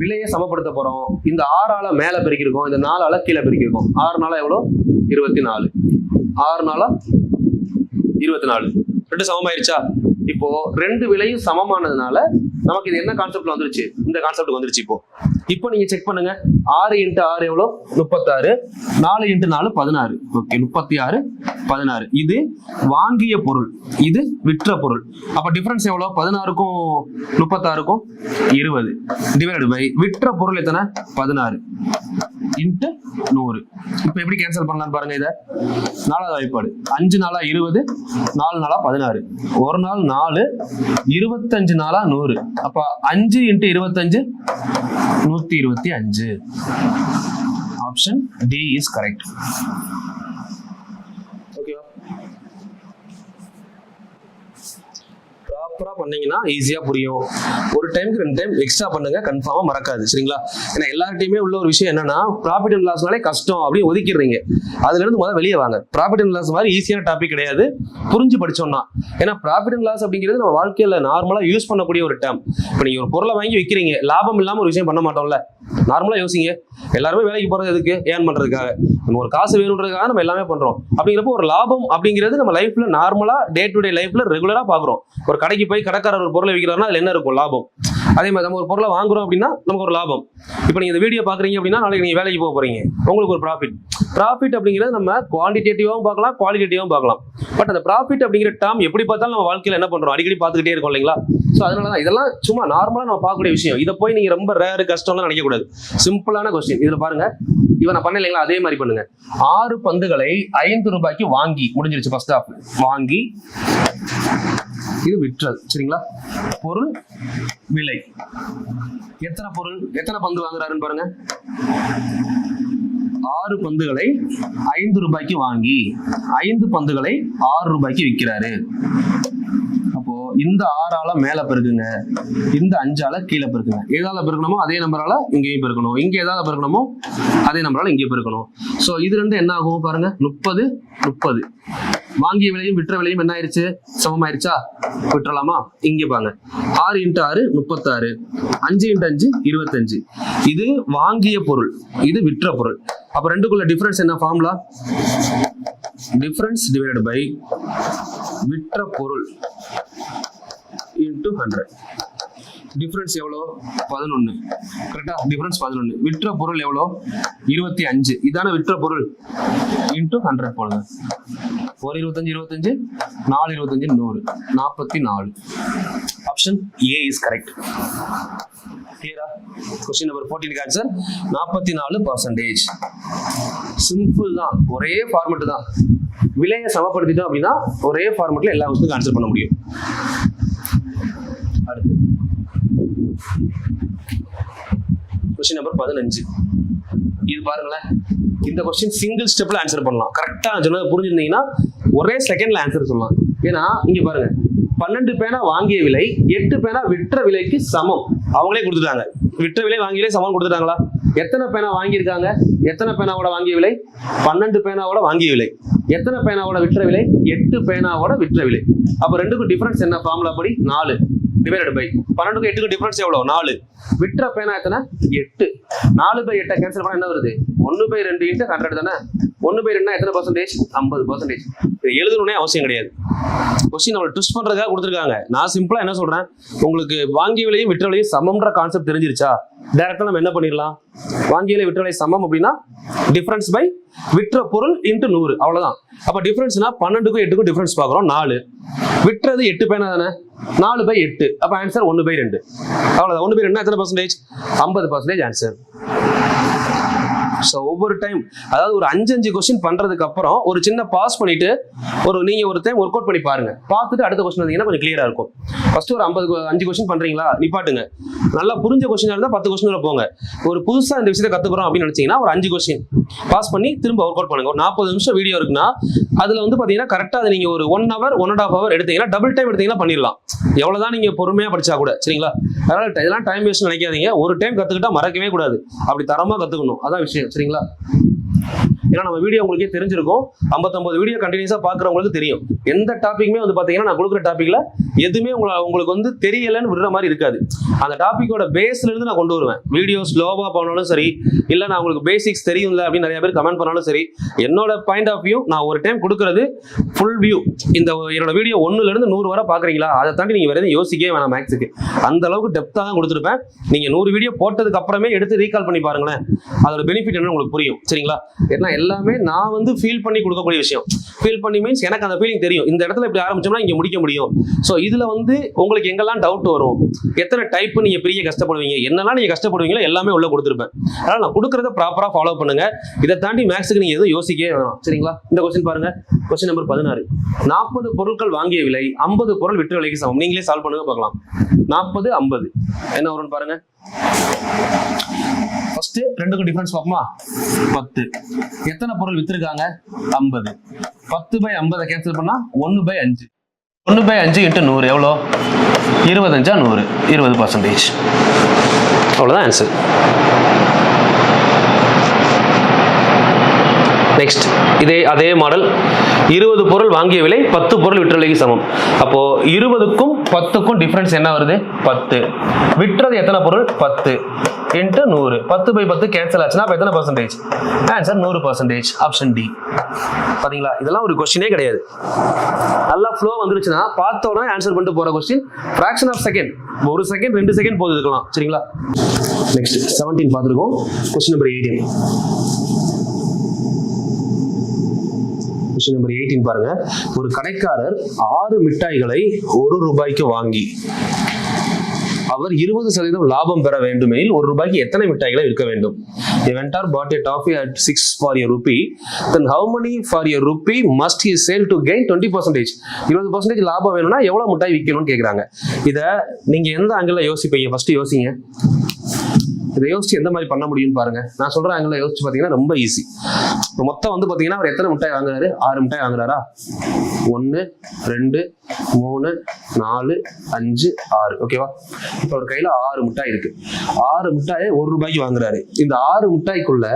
விலையை சமப்படுத்த போறோம். இந்த 6ஆல மேல பெருக்கிருக்கோம், இந்த 4ஆல கீழே பெருக்கிருக்கோம். 6 நாளா எவ்வளோ? 24. 6 நாளா 24. ரெண்டு சமமாயிருச்சா? இப்போ 2 விலையும் சமமானதுனால நமக்கு இது என்ன கான்செப்ட்ல வந்துருச்சு? இந்த கான்செப்ட் வந்துருச்சு. இப்போ நீங்க செக் பண்ணுங்க. 6 × 6 எவ்வளோ? 36. 4 × 4 16. ஓகே, 36, 16. இது வாங்கிய பொருள், இது விற்ற பொருள். அப்ப டிஃபரன்ஸ் எவ்வளோ? 16க்கும் 36க்கும் 20 டிவைடட் பை விற்ற பொருள் எத்தனை? 16 × 100. இப்ப எப்படி கேன்சல் பண்ணலாம்னு பாருங்க. இதை 4வது வாய்ப்பாடு. 5 நாளா 20, 4 நாளா 16, 1 நாள் 4, 25 நாளா 100. அப்ப 5 × 25 125. Option D is correct. ஓகேவா? ப்ராப்பரா பண்ணீங்கன்னா ஈஸியா புரியும். ஒரு டைமுக்கு 2 டைம் எக்ஸ்ட்ரா பண்ணுங்க, கன்ஃபார்மா மறக்காது. சரிங்களா? ஏன்னா எல்லார்ட்டையுமே உள்ள ஒரு விஷயம் என்னன்னா ப்ராஃபிட் அண்ட் லாஸ்னாலே கஷ்டம் அப்படின்னு ஒதுக்கிடுறீங்க. அதுல இருந்து முதல்ல வெளியே வாங்க. ப்ராஃபிட் அண்ட் லாஸ் மாதிரி ஈஸியான டாபிக் கிடையாது, புரிஞ்சு படிச்சோம்னா. ஏன்னா ப்ராஃபிட் அண்ட் லாஸ் அப்படிங்கிறது நம்ம வாழ்க்கையில நார்மலா யூஸ் பண்ணக்கூடிய ஒரு டேர்ம். இப்போ நீங்க ஒரு பொருளை வாங்கி விற்கிறீங்க, லாபம் இல்லாம ஒரு விஷயம் பண்ண மாட்டோம்ல. நார்மலா யோசிங்க. எல்லாருமே வேலைக்கு போறது எதுக்கு? ஏர்ன் பண்றதுக்காக. நம்ம ஒரு காசு வேணுன்றதுக்காக நம்ம எல்லாமே பண்றோம். அப்படிங்கிறப்போ ஒரு லாபம் அப்படிங்கிறது நம்ம லைஃப்ல நார்மலா டே டு டே லைஃப்ல ரெகுலரா பாக்குறோம். ஒரு கடைக்கு போய் கடைக்காரர் ஒரு பொருளை விற்கிறாருன்னா அதுல என்ன இருக்கும்? லாபம். அதே மாதிரி நம்ம ஒரு பொருளை வாங்குறோம் அப்படின்னா நமக்கு ஒரு லாபம். இப்போ நீங்க இந்த வீடியோ பாக்குறீங்க அப்படின்னா நாளைக்கு நீங்க வேலைக்கு போக போறீங்க, உங்களுக்கு ஒரு ப்ராஃபிட் அப்படிங்கிறது நம்ம குவான்டிடேட்டிவாகவும் பார்க்கலாம், குவாலிட்டேட்டிவாகவும் பார்க்கலாம். பட் அந்த ப்ராஃபிட் அப்படிங்கிற டேர்ம் எப்படி பார்த்தாலும் நம்ம வாழ்க்கையில் என்ன பண்றோம், அடிக்கடி பார்த்துக்கிட்டே இருக்கோம் இல்லைங்களா? ஸோ அதனால தான் இதெல்லாம் சும்மா நார்மலாக நம்ம பார்க்கக்கூடிய விஷயம். இதை போய் நீங்க ரொம்ப ரேரு கஷ்டம்லாம் நினைக்கக்கூடாது. சிம்பிளான கொஸ்டின். இதுல பாருங்க, இவன் நான் பண்ண இல்லைங்களா, அதே மாதிரி பண்ணுங்க. 6 பந்துகளை 5 ரூபாய்க்கு வாங்கி முடிஞ்சிருச்சு. ஃபர்ஸ்ட் ஆஃப் வாங்கி, இது விற்றல். சரிங்களா? பொருள் விலை. எத்தனை பந்து வாங்குறாருன்னு பாருங்க. 6 பந்துகளை 5 ரூபாய்க்கு வாங்கி 5 பந்துகளை 6 ரூபாய்க்கு விற்கிறாரு. அப்போ இந்த 6ஆல மேல பெருக்குங்க, இந்த 5ஆல கீழே பெருக்குங்க. எதால பெருக்கணுமோ அதே நம்பரால இங்கேயும் பெருக்கணும், இங்க எதால பெருக்கணுமோ அதே நம்பரால இங்கே பெருக்கணும். சோ இது ரெண்டு என்ன ஆகும் பாருங்க, 30. வாங்கிய விலையும் விற்ற விலையும் என்ன ஆயிருச்சு, சமமாயிருச்சா? விட்டுறலாமா? இங்க பாருங்க, 6 × 6 36, 5 × 5 25. இது வாங்கிய பொருள், இது விற்ற பொருள். அப்ப ரெண்டுக்குள்ள டிஃபரன்ஸ் என்ன ஃபார்முலா? டிஃபரன்ஸ் டிவைடட் பை விற்ற பொருள் இன்டு 100. டிஃபரன்ஸ் எவ்வளோ? 11. கரெக்டா? டிஃபரன்ஸ் 11. விற்ற பொருள் எவ்வளோ? 25. இதான விற்ற பொருள் இன்டு 100 போடுங்க. 1 25 25, 4 25 100, 44. Option A is correct. கிளியரா? Question number 14 answer 44%. சிம்பிள் தான், ஒரே ஃபார்மெட் தான். விலையை சமப்படுத்திட்டோம் அப்படின்னா ஒரே ஃபார்மெட்ல எல்லா கொஸ்டினுக்கும் ஆன்சர் பண்ண முடியும். அடுத்து கொஸ்டின் நம்பர் 15. இது பாருங்களேன், இந்த கொஸ்டின் சிங்கிள் ஸ்டெப்ல ஆன்சர் பண்ணலாம். கரெக்டா சொன்னதை புரிஞ்சிருந்தீங்கன்னா ஒரே செகண்ட்ல ஆன்சர் சொல்லலாம். ஏன்னா இங்க பாருங்க, 12 பேனா வாங்கிய விலை 8 பேனா விற்ற விலைக்கு சமம். அவங்களே கொடுத்துட்டாங்க. விற்ற விலை வாங்கிய விலை சமம் கொடுத்துட்டாங்களா? எத்தனை பேனா வாங்கியிருக்காங்க? எத்தனை பேனாவோட வாங்கிய விலை? 12 பேனாவோட வாங்கிய விலை. எத்தனை பேனாவோட விற்ற விலை? 8 பேனாவோட விற்ற விலை. அப்ப ரெண்டுக்கும் டிஃபரன்ஸ் என்ன? ஃபார்முலா படி 4 டிவைடட் பை 12க்கும் 8க்கும் டிஃபரன்ஸ் எவ்வளவு? 4. விற்ற பேனா எத்தனை? 8. 4/8 கேன்சல் பண்ணா என்ன வருது? 1/2 × 100 தானே. 1/2 எத்தனை பர்சன்டேஜ்? 50%. இது எழுதணும்னே அவசியம் கிடையாது. கொஸ்டின் நம்ம ட்விஸ்ட் பண்றதுக்காக கொடுத்துருக்காங்க. நான் சிம்பிளா என்ன சொல்றேன், உங்களுக்கு வாங்கிய விலையும் விற்ற விலையும் சமம்ன்ற கான்செப்ட் தெரிஞ்சிருச்சா? டைரக்டா நம்ம என்ன பண்ணிடலாம், வாங்கிய விலை விற்ற விலை சமம் அப்படின்னா டிஃபரன்ஸ் பை விற்ற பொருள் இன்டு 100, அவ்வளவுதான். அப்ப டிஃபரன்ஸ்னா 12க்கும் 8க்கும் டிஃபரன்ஸ் பாக்குறோம். 4. விற்றது 8 பேனா தானே, 4/8. அப்ப ஆன்சர் 1/2. அவ்வளவுதான். 1/2 எத்தனை பர்சன்டேஜ்? 50% ஆன்சர். ஸோ ஒவ்வொரு டைம், அதாவது ஒரு 5 கொஸ்டின் பண்றதுக்கு அப்புறம் ஒரு சின்ன பாஸ் பண்ணிட்டு நீங்க ஒரு டைம் ஒர்க் அவுட் பண்ணி பாருங்க. பார்த்துட்டு அடுத்த கொஸ்டின் வந்தீங்கன்னா கொஞ்சம் கிளியரா இருக்கும். ஃபர்ஸ்ட் ஒரு 5 கொஸ்டின் பண்றீங்களா, நிப்பாட்டுங்க. நல்லா புரிஞ்ச கொஸ்டினா இருந்தா 10 கொஸ்டின் போங்க. ஒரு புதுசா இந்த விஷயத்தை கத்துக்கிறோம் அப்படின்னு நினைச்சீங்கன்னா ஒரு 5 கொஸ்டின் பாஸ் பண்ணி திரும்ப ஒர்க் அவுட் பண்ணுங்க. ஒரு 40 நிமிஷம் வீடியோ இருக்குன்னா அதுல பாத்தீங்கன்னா கரெக்டா அதை நீங்க ஒரு 1 hour 1.5 hour எடுத்தீங்கன்னா டபுள் டைம் எடுத்தீங்கன்னா பண்ணிடலாம். எவ்வளவுதான் நீங்க பொறுமையா படிச்சா கூட. சரிங்களா? அதனால இதெல்லாம் டைம் வேஸ்ட் நினைக்காதீங்க. ஒரு டைம் கத்துக்கிட்டா மறக்கவே கூடாது. அப்படி தரமா கத்துக்கணும், அதான் விஷயம். சரிங்களா? ஏன்னா நம்ம வீடியோ உங்களுக்கே தெரிஞ்சிருக்கும். 59 வீடியோ கண்டினியூஸா பாக்குறவங்களுக்கு தெரியும். எந்த டாபிக்குமே பாத்தீங்கன்னா நான் கொடுக்குற டாபிக்ல எதுவுமே உங்களுக்கு தெரியலன்னு விடுற மாதிரி இருக்காது. அந்த டாபிக்கோட பேஸ்ல இருந்து நான் கொண்டு வருவேன். வீடியோ ஸ்லோவா போனாலும் சரி, இல்ல நான் உங்களுக்கு பேசிக்ஸ் தெரியும்ல அப்படின்னு நிறைய பேர் கமெண்ட் பண்ணாலும் சரி, என்னோட பாயிண்ட் ஆஃப் வியூ நான் ஒரு டைம் கொடுக்கறது ஃபுல் வியூ. என்னோட வீடியோ 1ல இருந்து 100 வரை பாக்குறீங்களா, அதை தாண்டி நீங்க வேற எதுவும் யோசிக்கவே வேணாம். மேக்ஸுக்கு அந்த அளவுக்கு டெப்தா தான் கொடுத்துருப்பேன். நீங்க 100 வீடியோ போட்டதுக்கு அப்புறமே எடுத்து ரீகால் பண்ணி பாருங்களேன், அதோட பெனிஃபிட் என்ன உங்களுக்கு புரியும். சரிங்களா? ஏன்னா எல்லாமே நான் ஃபீல் பண்ணி கொடுக்கக்கூடிய விஷயம். ஃபீல் பண்ணி மீன்ஸ் எனக்கு அந்த ஃபீலிங் தெரியும். இந்த இடத்துல இப்படி ஆரம்பிச்சோம்னா இங்க முடிக்க முடியும். ஸோ இதுல உங்களுக்கு எங்கெல்லாம் டவுட் வரும், எத்தனை டைப் நீங்க பெரிய கஷ்டப்படுவீங்க, என்னெல்லாம் நீங்க கஷ்டப்படுவீங்களோ எல்லாமே உள்ள கொடுத்துருப்பேன். அதனால நான் கொடுக்கறத ப்ராப்பரா ஃபாலோ பண்ணுங்க. இதை தாண்டி மேக்ஸுக்கு நீங்க எதுவும் யோசிக்கவே வேணாம். சரிங்களா? இந்த கொஸ்டின் பாருங்க. Question number 16. 40 பொருட்கள் வாங்கிய விலை 50 பொருள் விற்ற விலைக்கு சமம். நீங்களே சால்வ் பண்ணுங்க பார்க்கலாம். 40 50 என்ன வரும்னு பாருங்க. ஃபர்ஸ்ட் ரெண்டுக்கும் டிஃபரன்ஸ் பார்ப்போமா? 10. எத்தனை பொருள் வித்திருக்காங்க? 50. 10/50 கேன்சல் பண்ணா 1/5. 1/5 × 100 எவ்வளோ? 25 100, 20%. அவ்வளோதான் ஆன்சர். நெக்ஸ்ட் அதே மாடல் 20 பொருள் வாங்கிய விலை 10 பொருள் விற்ற விலைக்கு சமம். அப்போ 20க்கும் 10க்கும் டிஃபரன்ஸ் என்ன வருது? 10. விற்றது எத்தனை பொருள்? 10 இன்ட்டு 100. 10/10 கேன்சல் ஆச்சுன்னா அப்போ எத்தனை பர்சன்டேஜ்? ஆன்சர் 100%. Option D. பாத்தீங்களா, இதெல்லாம் ஒரு கொஸ்டினே கிடையாது. நல்லா ஃப்ளோ வந்துருச்சுன்னா பார்த்த உடனே ஆன்சர் பண்ணிட்டு போற question. Fraction of second, 1 second 2 second போது இருக்கலாம். சரிங்களா, நெக்ஸ்ட் 17 பார்த்துருக்கோம். Question number 18. கொஸ்டின் நம்பர் 18 பாருங்க. ஒரு கடைக்காரர் 6 மிட்டாய்களை 1 ரூபாய்க்கு வாங்கி அவர் 20% லாபம் பெற வேண்டுமெனில் 1 ரூபாய்க்கு எத்தனை மிட்டாய்களை விற்க வேண்டும்? A vendor bought a toffee at 6 for a rupee. Then how many for a rupee must he sell to gain 20%? 20% லாபம் வேணும்னா எவ்வளவு மிட்டாய் விற்கணும்னு கேக்குறாங்க. இத நீங்க எந்த ஆங்கிள் யோசிப்பீங்க? ஃபர்ஸ்ட் யோசிங்க. இதை யோசிச்சு எந்த மாதிரி பண்ண முடியும்னு பாருங்க. நான் சொல்ற ஆங்கிள் யோசிச்சு பாத்தீங்கன்னா ரொம்ப ஈஸி. இப்போ மொத்தம் வந்து பாத்தீங்கன்னா அவர் எத்தனை மிட்டாய் வாங்குறாரு? 6 மிட்டாய் வாங்குறாரா? 1 2 3 4 5 6. ஓகேவா? இப்போ அவர் கையில 6 மிட்டாய் இருக்கு. 6 மிட்டாயை 1 ரூபாய்க்கு வாங்குறாரு. இந்த 6 மிட்டாய்க்குள்ள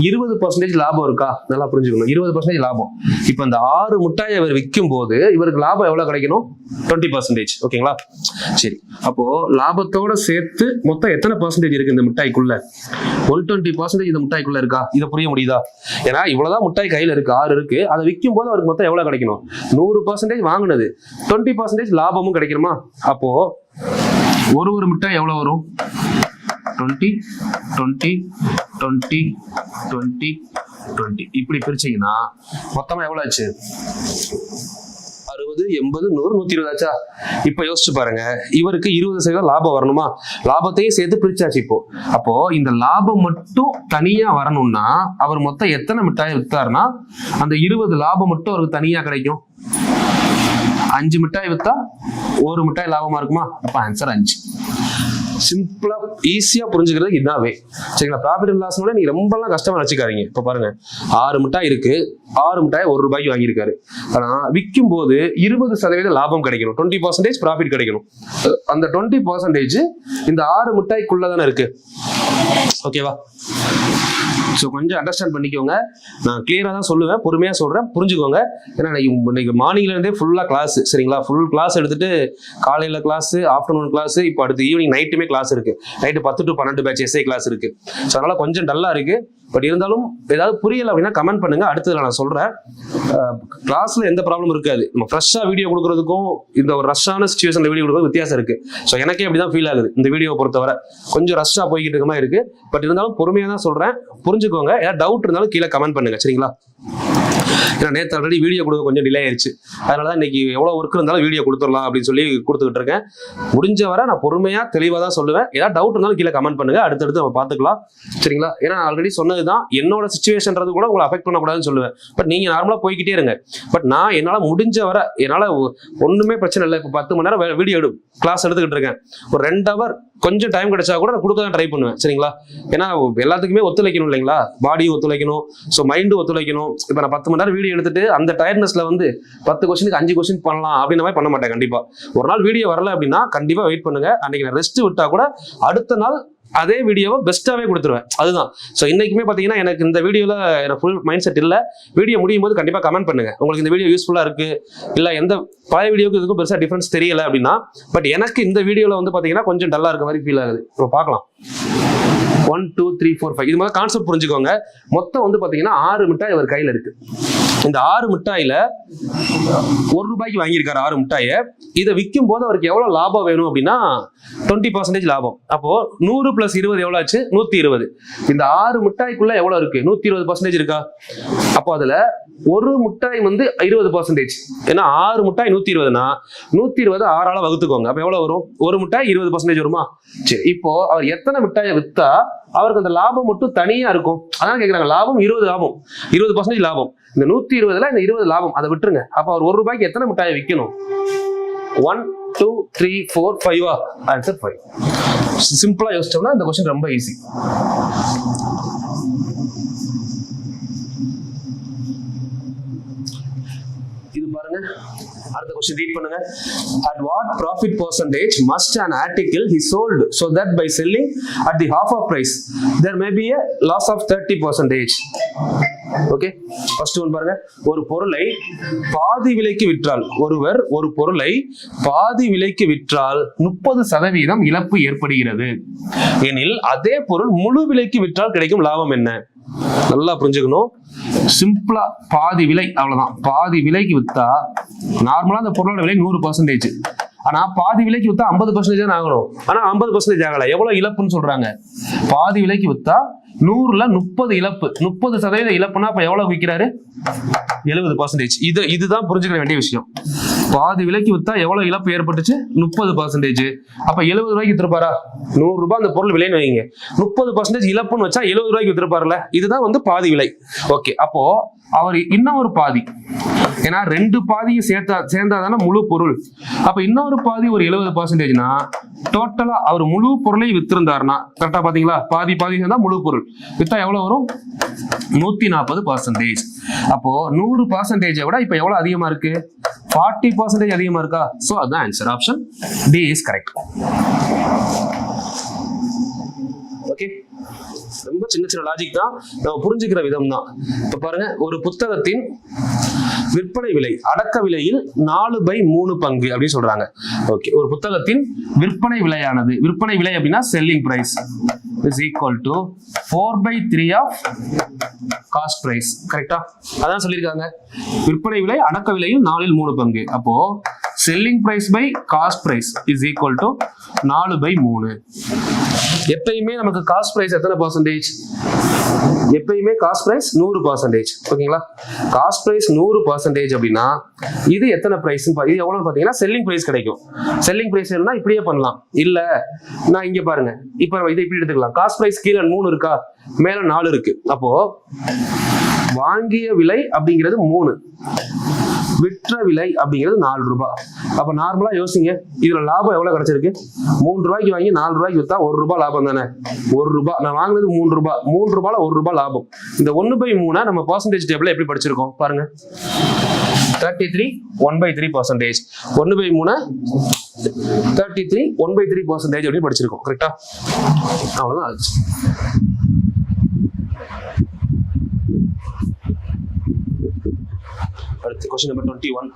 20% லாபம் இருக்கா? நல்லா புரிஞ்சுக்கணும். 20% லாபம். இப்போ இந்த 6 மிட்டாயை அவர் விற்கும் போது இவருக்கு லாபம் எவ்வளவு கிடைக்கணும்? 20%. ஓகேங்களா? சரி, அப்போ லாபத்தோட சேர்த்து மொத்தம் எத்தனை பர்சன்டேஜ் இருக்கு இந்த மிட்டாய்க்குள்ள? 120% இந்த மிட்டாய்க்குள்ள இருக்கா? இதை புரிய முடியுதா? ஏன்னா இவ்வளவுதான் மிட்டாய் கையில இருக்கு, 6 இருக்கு. அதை விற்கும் போது அவருக்கு மொத்தம் எவ்வளவு கிடைக்கணும்? 100% வாங்கினது, 20% லாபமும் கிடைக்கணுமா? அப்போ ஒரு மிட்டாய் எவ்வளவு வரும்? 20 20 20 20 20 இப்படி பிரிச்சீங்கன்னா மொத்தமா எவ்வளவு ஆச்சு? 60 80 100 120 ஆச்சா? இப்ப யோசிச்சு பாருங்க, இவருக்கு 20% லாபம் வரணுமா? லாபத்தையும் சேர்த்து பிரிச்சாச்சு. அப்போ இந்த லாபம் மட்டும் தனியா வரணும்னா அவர் மொத்தம் எத்தனை மிட்டாய் வித்தாருன்னா அந்த 20 லாபம் மட்டும் அவருக்கு தனியா கிடைக்கும். 5 மிட்டாய் வித்தா 1 மிட்டாய் லாபமா இருக்குமா? அப்ப ஆன்சர் 5. சிம்பிளா ஈஸியா புரிஞ்சுக்கிறது இதாவே. சரிங்களா, ப்ராஃபிட் அண்ட் லாஸ்னால நீங்க ரொம்பலாம் கஷ்டமா வச்சுக்காதீங்க. இப்ப பாருங்க, 6 மிட்டாய் இருக்கு, 6 மிட்டாய் 1 ரூபாய்க்கு வாங்கியிருக்காரு. ஆனா விற்கும் போது 20% லாபம் கிடைக்கணும், 20% ப்ராஃபிட் கிடைக்கணும். அந்த 20% இந்த 6 மிட்டாய்க்குள்ளதானே இருக்கு. ஓகேவா? ஸோ கொஞ்சம் அண்டர்ஸ்டாண்ட் பண்ணிக்கோங்க. நான் கிளியராக தான் சொல்லுவேன், பொறுமையாக சொல்கிறேன், புரிஞ்சுக்கோங்க. ஏன்னா இன்னைக்கு மார்னிங்லேருந்தே ஃபுல்லாக கிளாஸ். சரிங்களா, ஃபுல் கிளாஸ் எடுத்துட்டு காலையில் கிளாஸு, ஆஃப்டர்நூன் கிளாஸு, இப்போ அடுத்து ஈவினிங் நைட்டுமே கிளாஸ் இருக்குது. Night 10 to 12 batch SI class இருக்குது. ஸோ அதனால் கொஞ்சம் டல்லாக இருக்குது. பட் இருந்தாலும் ஏதாவது புரியலை அப்படின்னா கமெண்ட் பண்ணுங்க, அடுத்ததுல நான் சொல்கிறேன். கிளாஸில் எந்த ப்ராப்ளம் இருக்காது. நம்ம ஃப்ரெஷ்ஷாக வீடியோ கொடுக்குறதுக்கும் இந்த ஒரு ரஷ்ஷான சுச்சுவேஷனில் வீடியோ கொடுக்குறது வித்தியாசம் இருக்குது. ஸோ எனக்கே அப்படி தான் ஃபீல் ஆகுது. இந்த வீடியோவை பொறுத்தவரை கொஞ்சம் ரஷ்ஷாக போய்கிட்டு இருக்க மாதிரி இருக்குது. பட் இருந்தாலும் பொறுமையாக தான் சொல்கிறேன், புரிஞ்சுக்கோங்க. ஏதாவது டவுட் இருந்தாலும் கீழே கமெண்ட் பண்ணுங்க. சரிங்களா, ஏன்னா நேற்று ஆல்ரெடி வீடியோ கொடுக்க கொஞ்சம் டிலே ஆயிடுச்சு. அதனால தான் இன்னைக்கு எவ்வளோ ஒர்க் இருந்தாலும் வீடியோ கொடுத்துடலாம் அப்படின்னு சொல்லி கொடுத்துக்கிட்டு இருக்கேன். முடிஞ்ச வரை நான் பொறுமையாக தெளிவாக தான் சொல்லுவேன். ஏதாவது டவுட் இருந்தாலும் கீழே கமெண்ட் பண்ணுங்க, அடுத்தடுத்து நம்ம பார்த்துக்கலாம். சரிங்களா, ஏன்னா ஆல்ரெடி சொன்னது தான், என்னோட சிச்சுவேஷன்றது கூட உங்களை அஃபெக்ட் பண்ணக்கூடாதுன்னு சொல்லுவேன். பட் நீங்கள் நார்மலாக போய்கிட்டே இருங்க. பட் நான் என்னால் முடிஞ்ச வரை, என்னால் ஒன்றுமே பிரச்சனை இல்லை. இப்போ 10 மணி நேரம் வீடியோ கிளாஸ் எடுத்துக்கிட்டு இருக்கேன். ஒரு 2 hour கொஞ்சம் டைம் கிடைச்சா கூட நான் கொடுக்க தான் ட்ரை பண்ணுவேன். சரிங்களா, ஏன்னா எல்லாத்துக்குமே ஒத்துழைக்கணும் இல்லைங்களா? பாடியும் ஒத்துழைக்கணும், ஸோ மைண்டும் ஒத்துழைக்கணும். இப்போ நான் 10 மணி நேரம் வீடியோ எடுத்துட்டு அந்த டயர்ட்னஸ்ல வந்து 10 கொஸ்டினுக்கு 5 கொஸ்டின் பண்ணலாம் அப்படின்ற மாதிரி பண்ண மாட்டேன். கண்டிப்பா ஒரு நாள் வீடியோ வரல அப்படின்னா கண்டிப்பா வெயிட் பண்ணுங்க. அன்னைக்கு நான் ரெஸ்ட் விட்டா கூட அடுத்த நாள் அதே வீடியோவை பெஸ்ட்டாவே கொடுத்துருவேன். அதுதான். ஸோ இன்னைக்குமே பார்த்தீங்கன்னா எனக்கு இந்த வீடியோவில் எனக்கு ஃபுல் மைண்ட் செட் இல்லை. வீடியோ முடியும் போது கண்டிப்பாக கமெண்ட் பண்ணுங்க, உங்களுக்கு இந்த வீடியோ யூஸ்ஃபுல்லாக இருக்கு, இல்லை எந்த பழைய வீடியோக்கு இதுக்கும் பெருசாக டிஃபரன்ஸ் தெரியல அப்படின்னா. பட் எனக்கு இந்த வீடியோவில் வந்து பார்த்தீங்கன்னா கொஞ்சம் டல்லாக இருக்க மாதிரி ஃபீல் ஆகுது. இப்போ பார்க்கலாம். 1 2 3 4 5 இது மாதிரி கான்செப்ட் புரிஞ்சுக்கோங்க. மொத்தம் வந்து பார்த்தீங்கன்னா 6 மிட்டாய் அவர் கையில் இருக்கு. இந்த 6 மிட்டாயில 1 ரூபாய்க்கு வாங்கியிருக்காரு 6 மிட்டாயை. இதை விற்கும் போது அவருக்கு எவ்வளவு லாபம் வேணும் அப்படின்னா 20% லாபம். அப்போ 100 + 20 எவ்வளவு ஆச்சு? 120. இந்த 6 மிட்டாய்க்குள்ள எவ்வளவு இருக்கு? 120% இருக்கா? அப்போ அதுல ஒரு மிட்டாய் வந்து 20%. ஏன்னா 6 மிட்டாய் 120னா 120 6ஆல வகுத்துக்கோங்க. அப்ப எவ்வளவு வரும்? ஒரு மிட்டாய் 20% வருமா? சரி, இப்போ அவர் எத்தனை மிட்டாயை வித்தா அவருக்கு அந்த லாபம் மட்டும் தனியா இருக்கும்? அதான் கேக்குறாங்க. லாபம் 20 லாபம், 20% லாபம். இந்த 120ல இந்த 20 லாபம், அதை விட்டுருங்க. அப்ப அவர் 1 ரூபாய்க்கு எத்தனை மிட்டாயை விற்கணும்? 1 2 3 4 5. ஆன்சர் 5. சிம்பிளா யோசிச்சோம்னா இந்த क्वेश्चन ரொம்ப ஈஸி. இது பாருங்க, அடுத்த क्वेश्चन ரீட் பண்ணுங்க. At what profit percentage must an article he sold so that by selling at the half of price there may be a loss of 30%? Okay, first one பாருங்க. ஒரு பொருளை பாதி விலைக்கு விற்றால், ஒருவர் ஒரு பொருளை பாதி விலைக்கு விற்றால் 30% இழப்பு ஏற்படுகிறது எனில் அதே பொருள் முழு விலைக்கு விற்றால் கிடைக்கும் லாபம் என்ன? நல்லா புரிஞ்சுக்கணும். சிம்பிளா பாதி விலை, அவ்வளவுதான். பாதி விலைக்கு வித்தா நார்மலா அந்த பொருளோட விலை 100%. ஆனா பாதி விலைக்கு வித்தா 50% தான் ஆகணும். ஆனா 50% ஆகல. எவ்வளவு இழப்புன்னு சொல்றாங்க? பாதி விலைக்கு வித்தா 100ல 30 இழப்பு, 30% இழப்புனா அப்ப எவ்வளவு விற்கிறாரு? 70%. இதுதான் புரிஞ்சுக்க வேண்டிய விஷயம். பாதி விலைக்கு வித்தா எவ்வளவு இழப்பு ஏற்பட்டுச்சு? 30%. அப்ப 70 ரூபாய்க்கு வித்திருப்பாரா? 100 ரூபாய் அந்த பொருள் விலைன்னு வைங்க. 30% இழப்புன்னு வச்சா 70 ரூபாய்க்கு வித்திருப்பாருல. இதுதான் வந்து பாதி விலை. ஓகே, அப்போ அவர் இன்னொரு பாதி, ஏன்னா 2 பாதியும் சேர்ந்தாதானே முழு பொருள். அப்ப இன்னொரு பாதி ஒரு 70%னா டோட்டலா அவர் முழு பொருளை வித்திருந்தாருன்னா, கரெக்டா பாத்தீங்களா? பாதி சேர்ந்தா முழு பொருள் வித்தா எவ்வளவு வரும்? 140%. அப்போ 100% விட இப்ப எவ்வளவு அதிகமா இருக்கு? 40% அதிகமா இருக்கா? சோ அதான் answer. Option D is correct. Okay, ரொம்ப சின்ன லாஜிக் தான், நம்ம புரிஞ்சுக்கிற விதம் தான். இப்ப பாருங்க, ஒரு புத்தகத்தின் விற்பனை விலை அடக்க விலையில் 4/3 பங்கு அப்படின்னு சொல்றாங்க. ஓகே, ஒரு புத்தகத்தின் விற்பனை விலையானது, விற்பனை விலை அப்படின்னா selling price is equal to 4/3 of cost price. கரெக்டா? அதான் சொல்லியிருக்காங்க. விற்பனை விலை அடக்க விலையில் 4/3 பங்கு. அப்போ selling price by cost price is equal to 4/3. எப்பயுமே நமக்கு காஸ்ட் பிரைஸ் எத்தனை பர்சன்டேஜ்? எப்பயுமே காஸ்ட் பிரைஸ் 100%. ஓகேங்களா? காஸ்ட் பிரைஸ் 100% அப்படின்னா இது எத்தனை பிரைஸ்? இது எவ்வளவு பாத்தீங்கன்னா செல்லிங் பிரைஸ் கிடைக்கும். செல்லிங் பிரைஸ் என்ன இப்படியே பண்ணலாம். இல்ல நான் இங்க பாருங்க, இப்ப இதை இப்படி எடுத்துக்கலாம். காஸ்ட் பிரைஸ் கீழே 3 இருக்கா, மேல 4 இருக்கு. அப்போ வாங்கிய விலை அப்படிங்கிறது 3, விற்ற விலை அப்படிங்கிறது 4 ரூபாய். அப்ப நார்மலா யோசிங்க, இதுல லாபம் எவ்வளவு கிடைச்சிருக்கு? 3 ரூபாய்க்கு வாங்கி 4 ரூபாய்க்கு வித்தா 1 ரூபாய் லாபம் தானே. 1 ரூபாய் நான் வாங்கினது 3 ரூபாய், 3 ரூபாய்ல 1 ரூபாய் லாபம். இந்த 1/3 நம்ம பர்சன்டேஜ் டேபிள்ல எப்படி படிச்சிருக்கோம் பாருங்க. 33 1/3%. 1/3 33 1/3% அப்படின்னு படிச்சிருக்கோம். கரெக்டா? அவ்வளவுதான் ஆச்சு. அடுத்து கொஸ்டின் நம்பர் 21.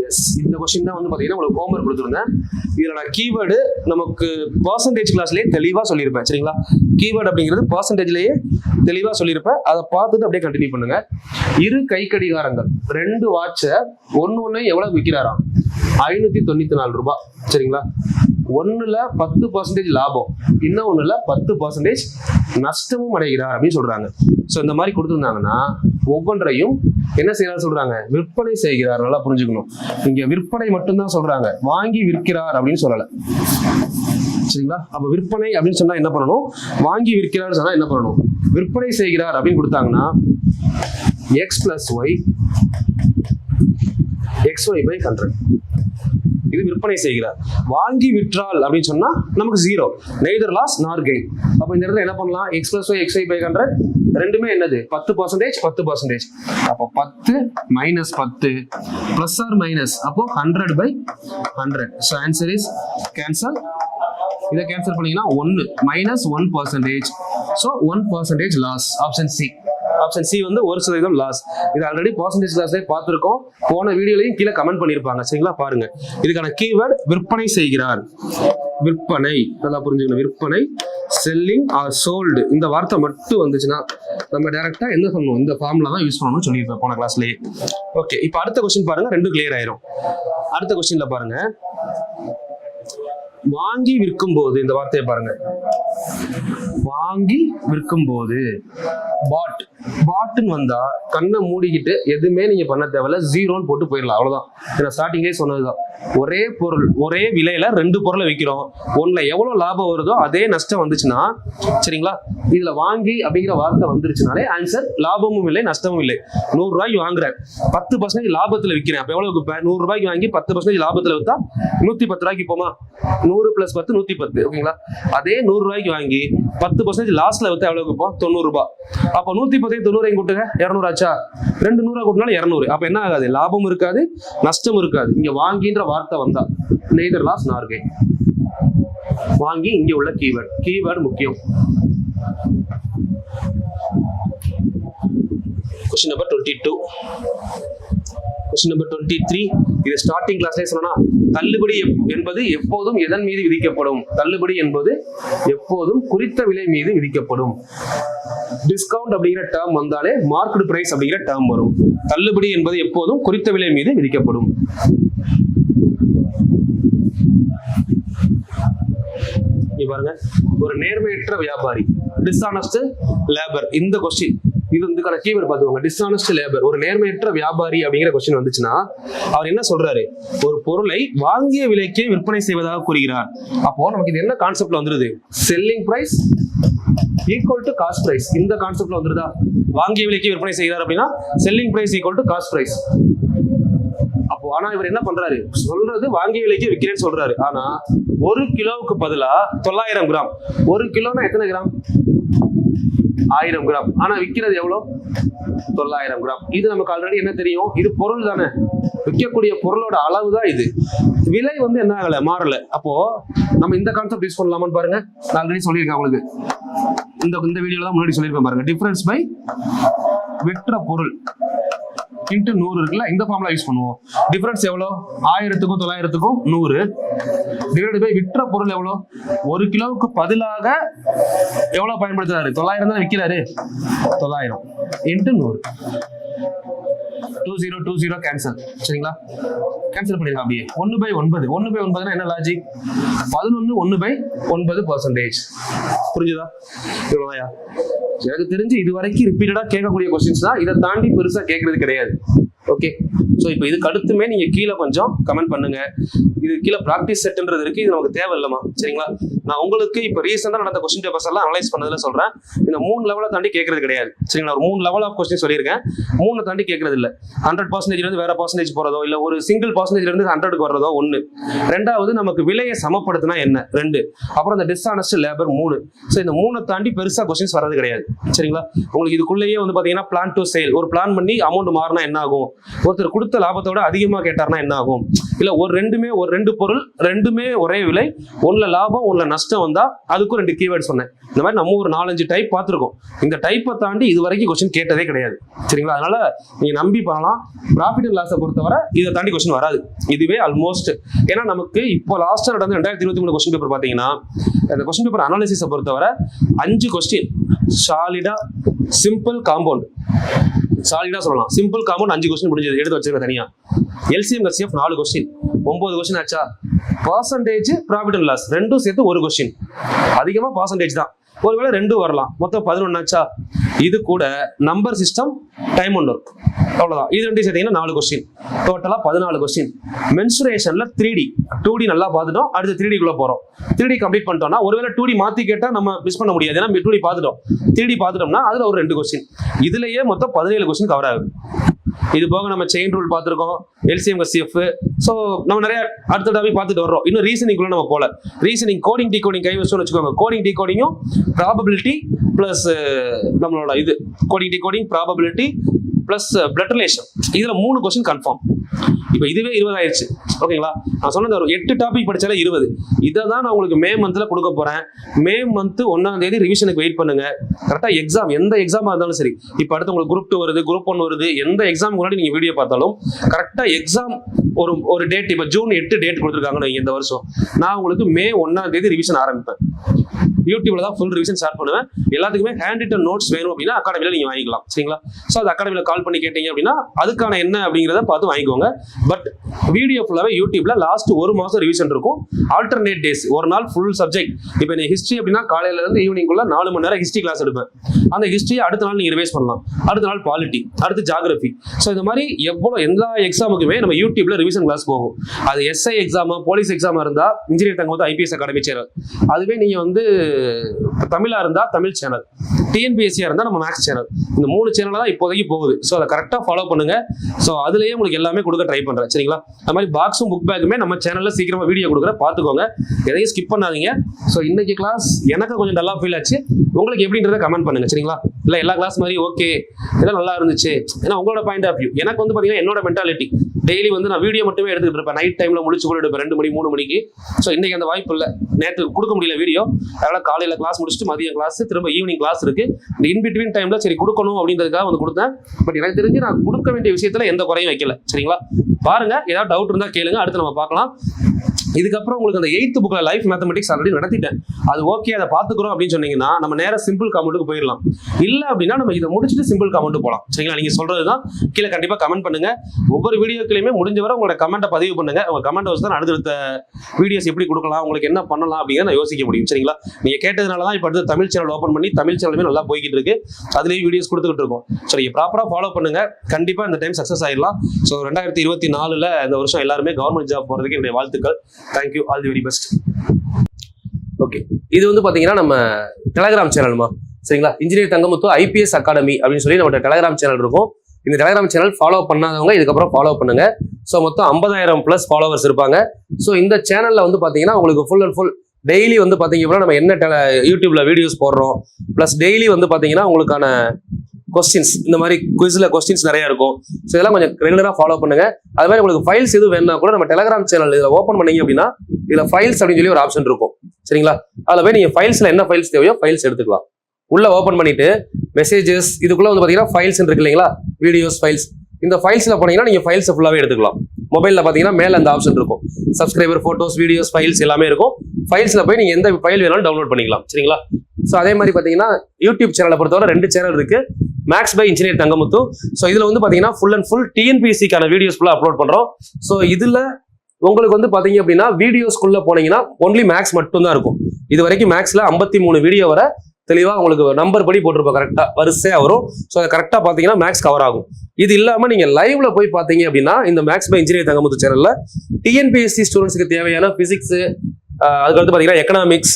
எஸ், இந்த கொஸ்டின் தான் வந்து பாத்தீங்கன்னா உங்களுக்கு ஹோம்வொர்க் கொடுத்துருந்தேன். இதுல நான் கீவேர்டு நமக்கு பர்சன்டேஜ் கிளாஸ்லயே தெளிவா சொல்லியிருப்பேன். சரிங்களா? கீவேர்டு அப்படிங்கிறது பர்சன்டேஜ்லயே தெளிவா சொல்லியிருப்பேன். அதை பார்த்துட்டு அப்படியே கண்டினியூ பண்ணுங்க. 2 கை கடிகாரங்கள், 2 வாட்சை ஒன்னு எவ்வளவு விற்கிறாராம்? 594 ரூபாய். சரிங்களா? ஒண்ணுல 10% லாபம், இன்னும் ஒண்ணுல 10% நஷ்டமும் அடைகிறார் அப்படின்னு சொல்றாங்க. சோ இந்த மாதிரி கொடுத்திருந்தாங்கன்னா ஒவ்வொன்றையும் என்ன செய்யறாரு சொல்றாங்க? விற்பனை செய்கிறார். நல்லா புரிஞ்சுக்கணும். இங்க விற்பனை மட்டும்தான் சொல்றாங்க, வாங்கி விற்கிறார் அப்படின்னு சொல்லல. சரிங்களா? அப்ப விற்பனை அப்படின்னு சொன்னா என்ன பண்ணணும்? வாங்கி விற்கிறார் சொன்னா என்ன பண்ணணும்? விற்பனை செய்கிறார் அப்படின்னு கொடுத்தாங்கன்னா x + y xy/100. இது விற்பனை செய்கிறார். வாங்கி விற்றால் அப்படின்னு சொன்னா நமக்கு 0, நெய்தர் லாஸ் நார் கெயின். அப்ப இந்த இடத்துல என்ன பண்ணலாம்? x + y xy/100 ரெண்டுமே என்னது? 10%, 10%. அப்போ 10 - 10 பிளஸ் ஆர் மைனஸ், அப்போ 100/100. So answer is cancel. இதை கேன்சல் பண்ணீங்கன்னா 1 - 1%. So 1% loss. Option C. Option C வந்து 1% லாஸ். இது ஆல்ரெடி பர்சன்டேஜ் கிளாஸ்லேயே பார்த்துருக்கோம். போன வீடியோலையும் கீழே கமெண்ட் பண்ணியிருப்பாங்க. சரிங்களா? பாருங்க, இதுக்கான கீவேர்டு விற்பனை செய்கிறார். விற்பனை, நல்லா புரிஞ்சுக்கணும். விற்பனை, செல்லிங் ஆர் சோல்டு, இந்த வார்த்தை மட்டும் வந்துச்சுன்னா நம்ம டைரக்டா என்ன சொல்லணும்? இந்த ஃபார்முலா தான் யூஸ் பண்ணணும்னு சொல்லியிருப்பேன் போன கிளாஸ்லேயே. ஓகே, இப்போ அடுத்த கொஸ்டின் பாருங்க, 2 கிளியர் ஆயிரும். அடுத்த கொஸ்டின்ல பாருங்க, வாங்கி விற்கும் போது, இந்த வார்த்தையை பாருங்க, வாங்கி விற்கும் போது பாட்னு வந்தா கண்ணை மூடிக்கிட்டு எதுவுமே நீங்க பண்ண தேவையில்ல, 0ன்னு போட்டு போயிடலாம். அவ்வளவுதான். நான் ஸ்டார்டிங்லேயே சொன்னதுதான். ஒரே பொருள், ஒரே விலையில 2 பொருளை விற்கிறோம். ஒண்ணுல எவ்வளவு லாபம் வருதோ அதே நஷ்டம் வந்துச்சுன்னா, சரிங்களா, இதுல வாங்கி அப்படிங்கிற வார்த்தை வந்துருச்சுனாலே ஆன்சர் லாபமும் இல்லை நஷ்டமும் இல்லை. 100 ரூபாய்க்கு வாங்குறேன், 10% லாபத்துல விற்கிறேன். அப்ப எவ்வளவு விற்பேன்? 100 ரூபாய்க்கு வாங்கி 10% லாபத்துல வித்தா 110 ரூபாய்க்கு போமா? 100 + 10 110. ஓகேங்களா? அதே 100 ரூபாய்க்கு வாங்கி 10% லாஸ்ட்ல வித்தா எவ்வளவு விற்போம்? 90 ரூபாய். அப்ப 110 90 கூட்டுங்க, 200 ஆச்சா? 2 100 கூட்டினாலும் 200. அப்ப என்ன ஆகாது? லாபமும் இருக்காது, நஷ்டம் இருக்காது. இங்க வாங்கின்ற வார்த்தை வந்தா நெய்தர் லாஸ் நார் கெயின். வாங்கி இங்க உள்ள கீவேர்டு முக்கியம். Question number 22. Question number 23. இது ஸ்டார்டிங் கிளாஸ்லேயே சொன்னா தள்ளுபடி என்பது எப்போதும் எதன் மீது விதிக்கப்படும்? தள்ளுபடி என்பது எப்போதும் குறித்த விலை மீது விதிக்கப்படும். டிஸ்கவுண்ட் அப்படிங்கிற டேர்ம் வந்தாலே மார்க்கெட் பிரைஸ் அப்படிங்கிற டேர்ம் வரும். தள்ளுபடி என்பது எப்போதும் குறித்த விலை மீது விதிக்கப்படும். பாருங்க, ஒரு நேர்மையற்ற வியாபாரி, டிஸ்ஆனஸ்ட் லேபர். இந்த கொஸ்டின் இது இதுக்கான கீவேர்ட் பார்த்துக்கோங்க. டிஸ்ஆனஸ்ட் லேபர், ஒரு நேர்மையற்ற வியாபாரி அப்படிங்கிற கொஸ்டின் வந்துச்சுன்னா அவர் என்ன சொல்றாரு? ஒரு பொருளை வாங்கிய விலைக்கே விற்பனை செய்வதாக கூறுகிறார். அப்போ நமக்கு இது என்ன கான்செப்ட்ல வந்துருது? Selling price equal to cost price. இந்த கான்செப்ட்ல வந்துருதா? வாங்கிய விலைக்கு விற்பனை செய்கிறார் அப்படின்னா selling price equal to cost price. அப்போ ஆனா இவர் என்ன பண்றாரு? சொல்றது வாங்கிய விலைக்கு விற்கிறேன்னு சொல்றாரு. ஆனா 1 கிலோவுக்கு பதிலா 900 கிராம். 1 கிலோனா எத்தனை கிராம்? 1000 கிராம். ஆனா விற்கிறது எவ்வளவு? 900 கிராம். இது நமக்கு ஆல்ரெடி என்ன தெரியும்? இது பொருள் தானே, விற்கக்கூடிய பொருளோட அளவு தான் இது. விலை வந்து என்ன ஆகல, மாறல. அப்போ நம்ம இந்த கான்செப்ட் யூஸ் பண்ணலாமான்னு பாருங்க. நான் ஆல்ரெடி சொல்லியிருக்கேன் உங்களுக்கு, இந்த வீடியோல தான் முன்னாடி சொல்லியிருப்பேன் பாருங்க. டிஃபரன்ஸ் பை விற்ற பொருள் இன்ட்டு 100 இருக்குல்ல, இந்த ஃபார்முலா யூஸ் பண்ணுவோம். டிஃபரன்ஸ் எவ்வளோ? 1000க்கும் 900க்கும் 100 டிவைட் பை விற்ற பொருள் எவ்வளோ? 1 கிலோவுக்கு பதிலாக எவ்வளோ பயன்படுத்துறாரு? 900 தான் விற்கிறாரு. 900 இன்ட்டு 100. 20 கேன்சல். சரிங்களா? கேன்சல் பண்ணிருங்க அப்படியே. 1/9. 1/9 என்ன லாஜிக்? 11 1/9%. புரிஞ்சுதா? இவ்வளவுதாயா? எனக்கு தெரிஞ்சு இது வரைக்கும் ரிப்பீட்டடா கேட்கக்கூடிய கொஸ்டின்ஸ் தான். இதை தாண்டி பெருசா கேட்கறது கிடையாது. ஓகே, ஸோ இப்போ இதுக்கு அடுத்துமே நீங்க கீழே கொஞ்சம் கமெண்ட் பண்ணுங்க. இது கீழே ப்ராக்டிஸ் செட்ன்றது இருக்கு, இது நமக்கு தேவை இல்லமா? சரிங்களா? நான் உங்களுக்கு இப்போ ரீசெண்டாக நடந்த கொஸ்டின் பேப்பர்ஸ் எல்லாம் அனலைஸ் பண்ணதுல சொல்றேன். இந்த 3 லெவலை தாண்டி கேட்கறது கிடையாது. சரிங்களா? ஒரு 3 லெவல் ஆஃப் கொஸ்டின் சொல்லியிருக்கேன். 3 தாண்டி கேட்கறது இல்லை. 100% இருந்து வேற பர்சன்டேஜ் போறதோ, இல்லை ஒரு சிங்கிள் பர்சன்டேஜ் இருந்து 100க்கு வர்றதோ 1. ரெண்டாவது நமக்கு விலையை சமப்படுத்தினா என்ன 2. அப்புறம் இந்த டிஸ்ஆனஸ்ட் லேபர் 3. ஸோ இந்த 3 தாண்டி பெருசா கொஸ்டின்ஸ் வர்றது கிடையாது. சரிங்களா? உங்களுக்கு இதுக்குள்ளேயே வந்து பாத்தீங்கன்னா பிளான் டு சேல், ஒரு பிளான் பண்ணி அமௌண்ட் மாறினா என்ன ஆகும், ஒருத்தர் கொடுத்த லாபத்தோட அதிகமா கேட்டார்னா என்ன ஆகும், இல்ல ஒரு 2 பொருள் 2மே ஒரே விலை, 1ல லாபம் 1ல நஷ்டம் வந்தா அதுக்கும் 2 கீவேர்ட் சொன்னேன். இந்த மாதிரி நம்ம ஒரு 4-5 டைப் பார்த்துருக்கோம். இந்த டைப்பை தாண்டி இது வரைக்கும் கொஸ்டின் கேட்டதே கிடையாது. சரிங்களா? அதனால நீங்க நம்பி பண்ணலாம். ப்ராஃபிட் அண்ட் லாஸை பொறுத்தவரை இதை தாண்டி கொஸ்டின் வராது. இதுவே ஆல்மோஸ்ட், ஏன்னா நமக்கு இப்போ லாஸ்டா நடந்த 2023 கொஸ்டின் பேப்பர் பாத்தீங்கன்னா, அந்த கொஸ்டின் பேப்பர் அனாலிசிஸை பொறுத்தவரை 5 கொஸ்டின் சாலிடா, சிம்பிள், காம்பவுண்ட். சாலிடா சொல்லலாம். சிம்பிள், காம்பவுண்ட் 5 கொஸ்டின் முடிஞ்சது, எடுத்து வச்சிருக்க தனியா. எல்சிஎம் ஹெச்சிஎஃப் 4 கொஸ்டின், 9 கொஸ்டின் ஆச்சா. பர்சன்டேஜ், ப்ராஃபிட் அண்ட் லாஸ் ரெண்டும் சேர்த்து 1 கொஸ்டின். அதிகமா பர்சன்டேஜ் தான், ஒருவேளை 2 வரலாம். மொத்தம் 11 ஆச்சா. இது கூட number system, time and work, அவ்வளவுதான். இது 2 சேர்த்தீங்கன்னா 4 கொஸ்டின், டோட்டலா 14 கொஸ்டின். மென்சுரேஷன்ல 3D 2D நல்லா பார்த்துட்டோம். அடுத்து 3D குள்ள போறோம். 3D கம்ப்ளீட் பண்ணிட்டோம்னா, ஒருவேளை 2D மாத்தி கேட்டா நம்ம மிஸ் பண்ண முடியாது. ஏன்னா 2D பார்த்துட்டோம். 3D பார்த்துட்டோம்னா அதுல ஒரு 2 கொஸ்டின். இதுலயே மொத்தம் 17 கொஸ்டின் கவர் ஆகுது. இது போக நம்ம செயின் ரூல் பார்த்துருக்கோம், எல்சிஎம் ஹெச்சிஎஃப். ஸோ நம்ம நிறைய அடுத்த டாபிக் பார்த்துட்டு வர்றோம். இன்னும் ரீசனிங்குள்ள நம்ம போல. ரீசனிங், கோடிங், டிகோடிங் கை வச்சு வச்சுக்கோங்க. கோடிங், டிகோடிங்கும் ப்ராபபிலிட்டி பிளஸ் நம்மளோட இது coding, decoding, probability plus blood relation. இதுல 3 கொஸ்டின் கன்ஃபார்ம். இப்போ இதுவே 20 ஆயிடுச்சு. ஓகேங்களா? நான் சொன்னது ஒரு 8 டாபிக் படிச்சாலே 20. இதை தான் நான் உங்களுக்கு மே மந்த்ல கொடுக்க போறேன். மே மந்த் 1ஆம் தேதி ரிவிஷனுக்கு வெயிட் பண்ணுங்க. கரெக்டா எக்ஸாம், எந்த எக்ஸாமா இருந்தாலும் சரி. இப்போ அடுத்து உங்களுக்கு குரூப் 2 வருது, குரூப் 1 வருது. எந்த எக்ஸாம் முன்னாடி நீங்க வீடியோ பார்த்தாலும் கரெக்டா எக்ஸாம் ஒரு டேட், இப்போ ஜூன் 8 டேட் கொடுத்துருக்காங்க இந்த வருஷம். நான் உங்களுக்கு மே 1ஆம் தேதி ரிவிஷன் ஆரம்பிப்பேன். யூடியூப்ல தான் ஃபுல் ரிவிஷன் ஸ்டார்ட் பண்ணுவேன். எல்லாத்துக்குமே ஹேண்ட் ரிட்டன் நோட்ஸ் வேணும் அப்படின்னா அகாடமியில நீங்க வாங்கிக்கலாம். சரிங்களா? ஸோ அது அகாடமியில கால் பண்ணி கேட்டீங்க அப்படின்னா அதுக்கான என்ன அப்படிங்கிறத பார்த்து வாங்கிக்கோங்க. பட் வீடியோ ஃபுல்லாவே யூடியூப்ல லாஸ்ட் 1 மாசம் ரிவிஷன் இருக்கும். ஆல்டர்னேட் டேஸ், ஒரு நாள் ஃபுல் சப்ஜெக்ட். இப்போ நீ ஹிஸ்ட்ரி அப்படின்னா காலையில இருந்து ஈவினிங்குள்ள 4 மணி நேரம் ஹிஸ்ட்ரி கிளாஸ் எடுப்பேன். அந்த ஹிஸ்ட்ரியை அடுத்த நாள் நீங்க ரிவைஸ் பண்ணலாம். அடுத்த நாள் பாலிட்டி, அடுத்து ஜாகிரபி. ஸோ இந்த மாதிரி எல்லா எக்ஸாமுக்குமே நம்ம யூடியூப்ல ரிவிஷன் கிளாஸ் போகும். அது எஸ்ஐ எக்ஸாமா, போலீஸ் எக்ஸாமா இருந்தா இன்ஜினியர் தங்க ஐபிஎஸ் அகாடமி சேனல். அதுவே நீங்க வந்து தமிழா இருந்தா தமிழ் சேனல், டிஎன்பிஎஸ்சியா இருந்தா நம்ம மேக்ஸ் சேனல். இந்த 3 சேனல் தான் இப்போதைக்கு போகுது. ஸோ அதை கரெக்டாக ஃபாலோ பண்ணுங்க. ஸோ அதுலேயே உங்களுக்கு எல்லாமே கொடுக்க ட்ரை பண்றேன். சரிங்களா? அது மாதிரி பாக்ஸும் புக் பேக்குமே நம்ம சேனல்ல சீக்கிரமா வீடியோ கொடுக்குறேன், பார்த்துக்கோங்க. எதையும் ஸ்கிப் பண்ணாதீங்க. ஸோ இன்னைக்கு கிளாஸ் எனக்கு கொஞ்சம் டல்லா ஃபீல் ஆச்சு. உங்களுக்கு எப்படின்றத கமெண்ட் பண்ணுங்க. சரிங்களா? இல்லை எல்லா கிளாஸ் மாதிரி ஓகே இதெல்லாம் நல்லா இருந்துச்சு, ஏன்னா உங்களோட பாயிண்ட் ஆஃப் வியூ. எனக்கு வந்து பார்த்தீங்கன்னா என்னோட மென்டாலிட்டி டெய்லி வந்து நான் வீடியோ மட்டுமே எடுத்துக்கிட்டு இருப்பேன். நைட் டைமில் முடிச்சு கூட எடுப்பேன் 2 மணி 3 மணிக்கு. ஸோ இன்றைக்கி அந்த வாய்ப்பு இல்லை, நேற்று கொடுக்க முடியல வீடியோ. அதனால் காலையில் கிளாஸ் முடிச்சுட்டு மதியம் கிளாஸ், திரும்ப ஈவினிங் கிளாஸ் இருக்குது. இந்த இன்பிட்வீன் டைமில் சரி கொடுக்கணும் அப்படின்றதுக்காக வந்து கொடுத்தேன். பட் எனக்கு தெரிஞ்சு நான் கொடுக்க வேண்டிய விஷயத்தில் எந்த குறையும் வைக்கல. சரிங்களா, பாருங்க, ஏதாவது டவுட் இருந்தால் கேளுங்க, அடுத்து நம்ம பார்க்கலாம். இதுக்கப்புறம் உங்களுக்கு அந்த 8th புக்கில் லைஃப் மேத்தமெட்டிக்ஸ் ஆல்ரெடி நடத்திட்டேன், அது ஓகே அதை பார்த்துக்கிறோம் அப்படின்னு சொன்னீங்கன்னா நம்ம நேராக சிம்பிள் காமெண்ட்டுக்கு போயிடலாம். இல்லை அப்படின்னா நம்ம இதை முடிச்சுட்டு சிம்பிள் காமெண்ட் போகலாம். சரிங்களா, நீங்கள் சொல்கிறது தான் கீழே கண்டிப்பாக கமெண்ட் பண்ணுங்க. ஒவ்வொரு வீடியோக்கிலையுமே முடிஞ்ச வரை உங்களோட கமெண்ட்டை பதிவு பண்ணுங்க. உங்கள் கமெண்ட் வச்சு தான் அடுத்த வீடியோஸ் எப்படி கொடுக்கலாம், உங்களுக்கு என்ன பண்ணலாம் அப்படிங்கிறத நான் யோசிக்க முடியும். சரிங்களா, நீங்கள் கேட்டதுனால தான் இப்போ அடுத்து தமிழ் சேனல் ஓப்பன் பண்ணி தமிழ் சேனலுமே நல்லா போய்கிட்டு இருக்கு, அதுலேயும் வீடியோஸ் கொடுத்துக்கிட்டு இருக்கோம். ஸோ நீங்கள் ப்ராப்பராக ஃபாலோ பண்ணுங்க, கண்டிப்பாக இந்த டைம் சக்ஸஸ் ஆகிடலாம். ஸோ 2024 இந்த வருஷம் எல்லாருமே கவர்மெண்ட் ஜாப் போகிறதுக்கு என்னுடைய வாழ்த்துக்கள். Thank you, all the very best. Okay, இது வந்து பார்த்தீங்கன்னா நம்ம டெலகிராம் சேனல்மா. சரிங்களா, இன்ஜினியர் தங்கமுத்து ஐபிஎஸ் அகாடமி அப்படின்னு சொல்லி நம்ம டெலகிராம் சேனல் இருக்கும். இந்த டெலகிராம் சேனல் ஃபாலோ பண்ணாதவங்க இதுக்கப்புறம் ஃபாலோ பண்ணுங்க. ஸோ மொத்தம் 50,000+ ஃபாலோவர்ஸ் இருப்பாங்க. ஸோ இந்த சேனலில் வந்து பார்த்தீங்கன்னா உங்களுக்கு ஃபுல் அண்ட் ஃபுல் டெய்லி வந்து பார்த்தீங்க அப்படின்னா நம்ம என்ன யூடியூப்ல வீடியோஸ் போடுறோம், ப்ளஸ் டெய்லி வந்து பார்த்தீங்கன்னா உங்களுக்கான கொஸ்டின்ஸ், இந்த மாதிரி குவிஸ்ல கொஸ்டின்ஸ் நிறைய இருக்கும். ஸோ இதெல்லாம் கொஞ்சம் ரெகுலராக ஃபாலோ பண்ணுங்க. அது மாதிரி உங்களுக்கு ஃபைல்ஸ் எதுவும் வேணும்னா கூட நம்ம டெலகிராம் சேனல் இதில் ஓப்பன் பண்ணீங்க அப்படின்னா இதில் ஃபைல்ஸ் அப்படின்னு சொல்லி ஒரு ஆப்ஷன் இருக்கும். சரிங்களா, அதில் போய் நீங்கள் ஃபைல்ஸில் என்ன ஃபைல்ஸ் தேவையோ ஃபைல்ஸ் எடுத்துக்கலாம். உள்ள ஓப்பன் பண்ணிட்டு மெசேஜஸ் இதுக்குள்ள வந்து பார்த்தீங்கன்னா ஃபைல்ஸ் இருக்கு இல்லைங்களா, வீடியோஸ் ஃபைல்ஸ். இந்த ஃபைல்ஸில் போனீங்கன்னா நீங்கள் ஃபைல்ஸ் ஃபுல்லாகவே எடுத்துக்கலாம். மொபைலில் பார்த்தீங்கன்னா மேலே அந்த ஆப்ஷன் இருக்கும், சப்ஸ்கிரைபர், ஃபோட்டோஸ், வீடியோஸ், ஃபைல்ஸ் எல்லாமே இருக்கும். ஃபைல்ஸில் போய் நீங்கள் எந்த ஃபைல் வேணாலும் டவுன்லோட் பண்ணிக்கலாம். சரிங்களா, ஸோ அதே மாதிரி பார்த்தீங்கன்னா யூடியூப் சேனலை பொறுத்தவரை 2 சேனல் இருக்கு, maths by engineer Thangamuthu. So இதில் வந்து பார்த்தீங்கன்னா ஃபுல் அண்ட் ஃபுல் டிஎன்பிஎஸ்சிக்கான வீடியோஸ் ஃபுல்லாக அப்லோட் பண்ணுறோம். ஸோ இதில் உங்களுக்கு வந்து பார்த்தீங்க அப்படின்னா வீடியோஸ்குள்ளே போனீங்கன்னா ஒன்லி மேக்ஸ் மட்டும் தான் இருக்கும். இது வரைக்கும் மேக்ஸில் 53 வீடியோ வர தெளிவாக உங்களுக்கு நம்பர் படி போட்டிருப்போம், கரெக்டாக வரிசையாக வரும். ஸோ அதை கரெக்டாக பார்த்தீங்கன்னா மேக்ஸ் கவர் ஆகும். இது இல்லாமல் நீங்கள் லைவ்ல போய் பார்த்தீங்க அப்படின்னா இந்த மேக்ஸ் பை இன்ஜினியர் தங்கமுத்து சேனலில் டிஎன்பிஎஸ்சி ஸ்டூடெண்ட்ஸ்க்கு தேவையான பிசிக்ஸ், அதுக்கடுத்து பார்த்தீங்கன்னா எக்கனாமிக்ஸ்,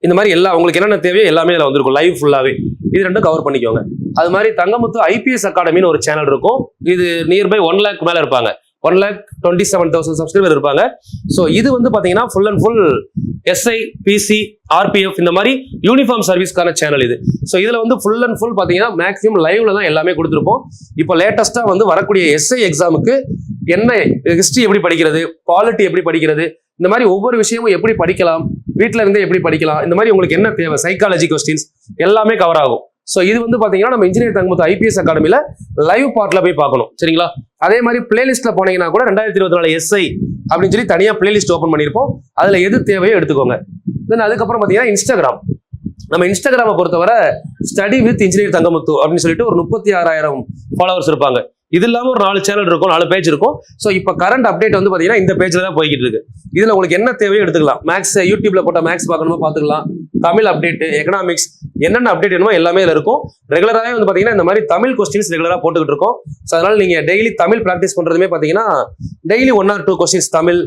இந்த மாதிரி எல்லா உங்களுக்கு என்னென்ன தேவையோ எல்லாமே அதில் வந்திருக்கும் லைவ் ஃபுல்லாகவே. இது 2 கவர் பண்ணிக்கோங்க. அது மாதிரி தங்கமுத்து ஐபிஎஸ் அகாடமின்னு ஒரு சேனல் இருக்கும். இது நியர்பை 1 lakh மேலே இருப்பாங்க, 1,27,000 சப்ஸ்கிரைபர் இருப்பாங்க. ஸோ இது வந்து பார்த்தீங்கன்னா full and full SI, PC, RPF இந்த மாதிரி யூனிஃபார்ம் சர்வீஸ்க்கான சேனல் இது. ஸோ இதில் வந்து ஃபுல் அண்ட் ஃபுல் பார்த்தீங்கன்னா மேக்ஸிமம் லைவ்ல தான் எல்லாமே கொடுத்துருப்போம். இப்போ லேட்டஸ்ட்டாக வந்து வரக்கூடிய எஸ்ஐ எக்ஸாமுக்கு என்ன ஹிஸ்ட்ரி எப்படி படிக்கிறது, பாலிட்டி எப்படி படிக்கிறது, இந்த மாதிரி ஒவ்வொரு விஷயமும் எப்படி படிக்கலாம், வீட்டில் இருந்தே எப்படி படிக்கலாம், இந்த மாதிரி உங்களுக்கு என்ன தேவை, சைக்காலஜி கொஸ்டின்ஸ் எல்லாமே கவர் ஆகும். ஸோ இது வந்து பார்த்தீங்கன்னா நம்ம இன்ஜினியர் தங்கமுத்து ஐபிஎஸ் அகாடமியில் லைவ் பார்ட்ல போய் பார்க்கணும். சரிங்களா, அதே மாதிரி பிளேலிஸ்ட்ல போனீங்கன்னா கூட 2024 எஸ்ஐ அப்படின்னு சொல்லி தனியாக பிளேலிஸ்ட் ஓப்பன் பண்ணியிருப்போம். அதில் எது தேவையோ எடுத்துக்கோங்க. தென் அதுக்கப்புறம் பார்த்தீங்கன்னா இன்ஸ்டாகிராம், நம்ம இன்ஸ்டாகிராமை பொறுத்தவரை ஸ்டடி வித் இன்ஜினியர் தங்கமுத்து அப்படின்னு சொல்லிட்டு ஒரு 36,000 ஃபாலோவர்ஸ் இருப்பாங்க. இது இல்லாமல் ஒரு 4 சேனல் இருக்கும், 4 பேஜ் இருக்கும். ஸோ இப்போ கரண்ட் அப்டேட் வந்து பார்த்தீங்கன்னா இந்த பேஜில் தான் போய்கிட்டு இருக்கு. இதில் உங்களுக்கு என்ன தேவையோ எடுத்துக்கலாம். மேக்ஸ் யூடியூப்ல போட்ட மேக்ஸ் பார்க்கணுமோ பார்த்துக்கலாம், தமிழ் அப்டேட், எக்கனாமிக்ஸ், என்னென்ன அப்டேட் வேணுமோ எல்லாமே இதில் இருக்கும். ரெகுலராகவே வந்து பார்த்தீங்கன்னா இந்த மாதிரி தமிழ் கொஸ்டின்ஸ் ரெகுலராக போட்டுக்கிட்டு இருக்கோம். ஸோ அதனால நீங்கள் டெய்லி தமிழ் ப்ராக்டிஸ் பண்ணுறதுமே பார்த்தீங்கன்னா டெய்லி 1 or 2 கொஸ்டின்ஸ் தமிழ்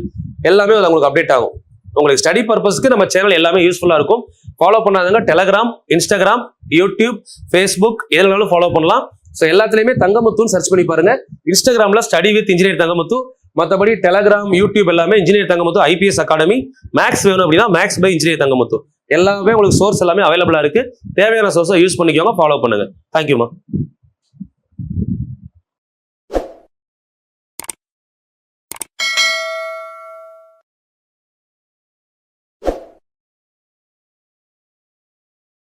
எல்லாமே அது உங்களுக்கு அப்டேட் ஆகும். உங்களுக்கு ஸ்டடி பர்பஸ்க்கு நம்ம சேனல் எல்லாமே யூஸ்ஃபுல்லாக இருக்கும். ஃபாலோ பண்ணாதவங்க டெலகிராம், இன்ஸ்டாகிராம், யூடியூப், ஃபேஸ்புக் எதுனாலும் ஃபாலோ பண்ணலாம். ஸோ எல்லாத்துலேயுமே தங்கமுத்துன்னு சர்ச் பண்ணி பாருங்க. இன்ஸ்டாகிராமில் ஸ்டடி வித் இன்ஜினியர் தங்கமுத்து, மற்றபடி டெலகிராம், யூடியூப் எல்லாமே engineer Thangamuthu IPS academy. Maths வேணும் அப்படின்னா மேக்ஸ் பை இன்ஜினியர் தங்கமுத்து. எல்லாமே உங்களுக்கு சோர்ஸ் எல்லாமே அவைலபிளாக இருக்கு. தேவையான சோர்ஸை யூஸ் பண்ணிக்கோங்க, ஃபாலோ பண்ணுங்க. தேங்க்யூமா.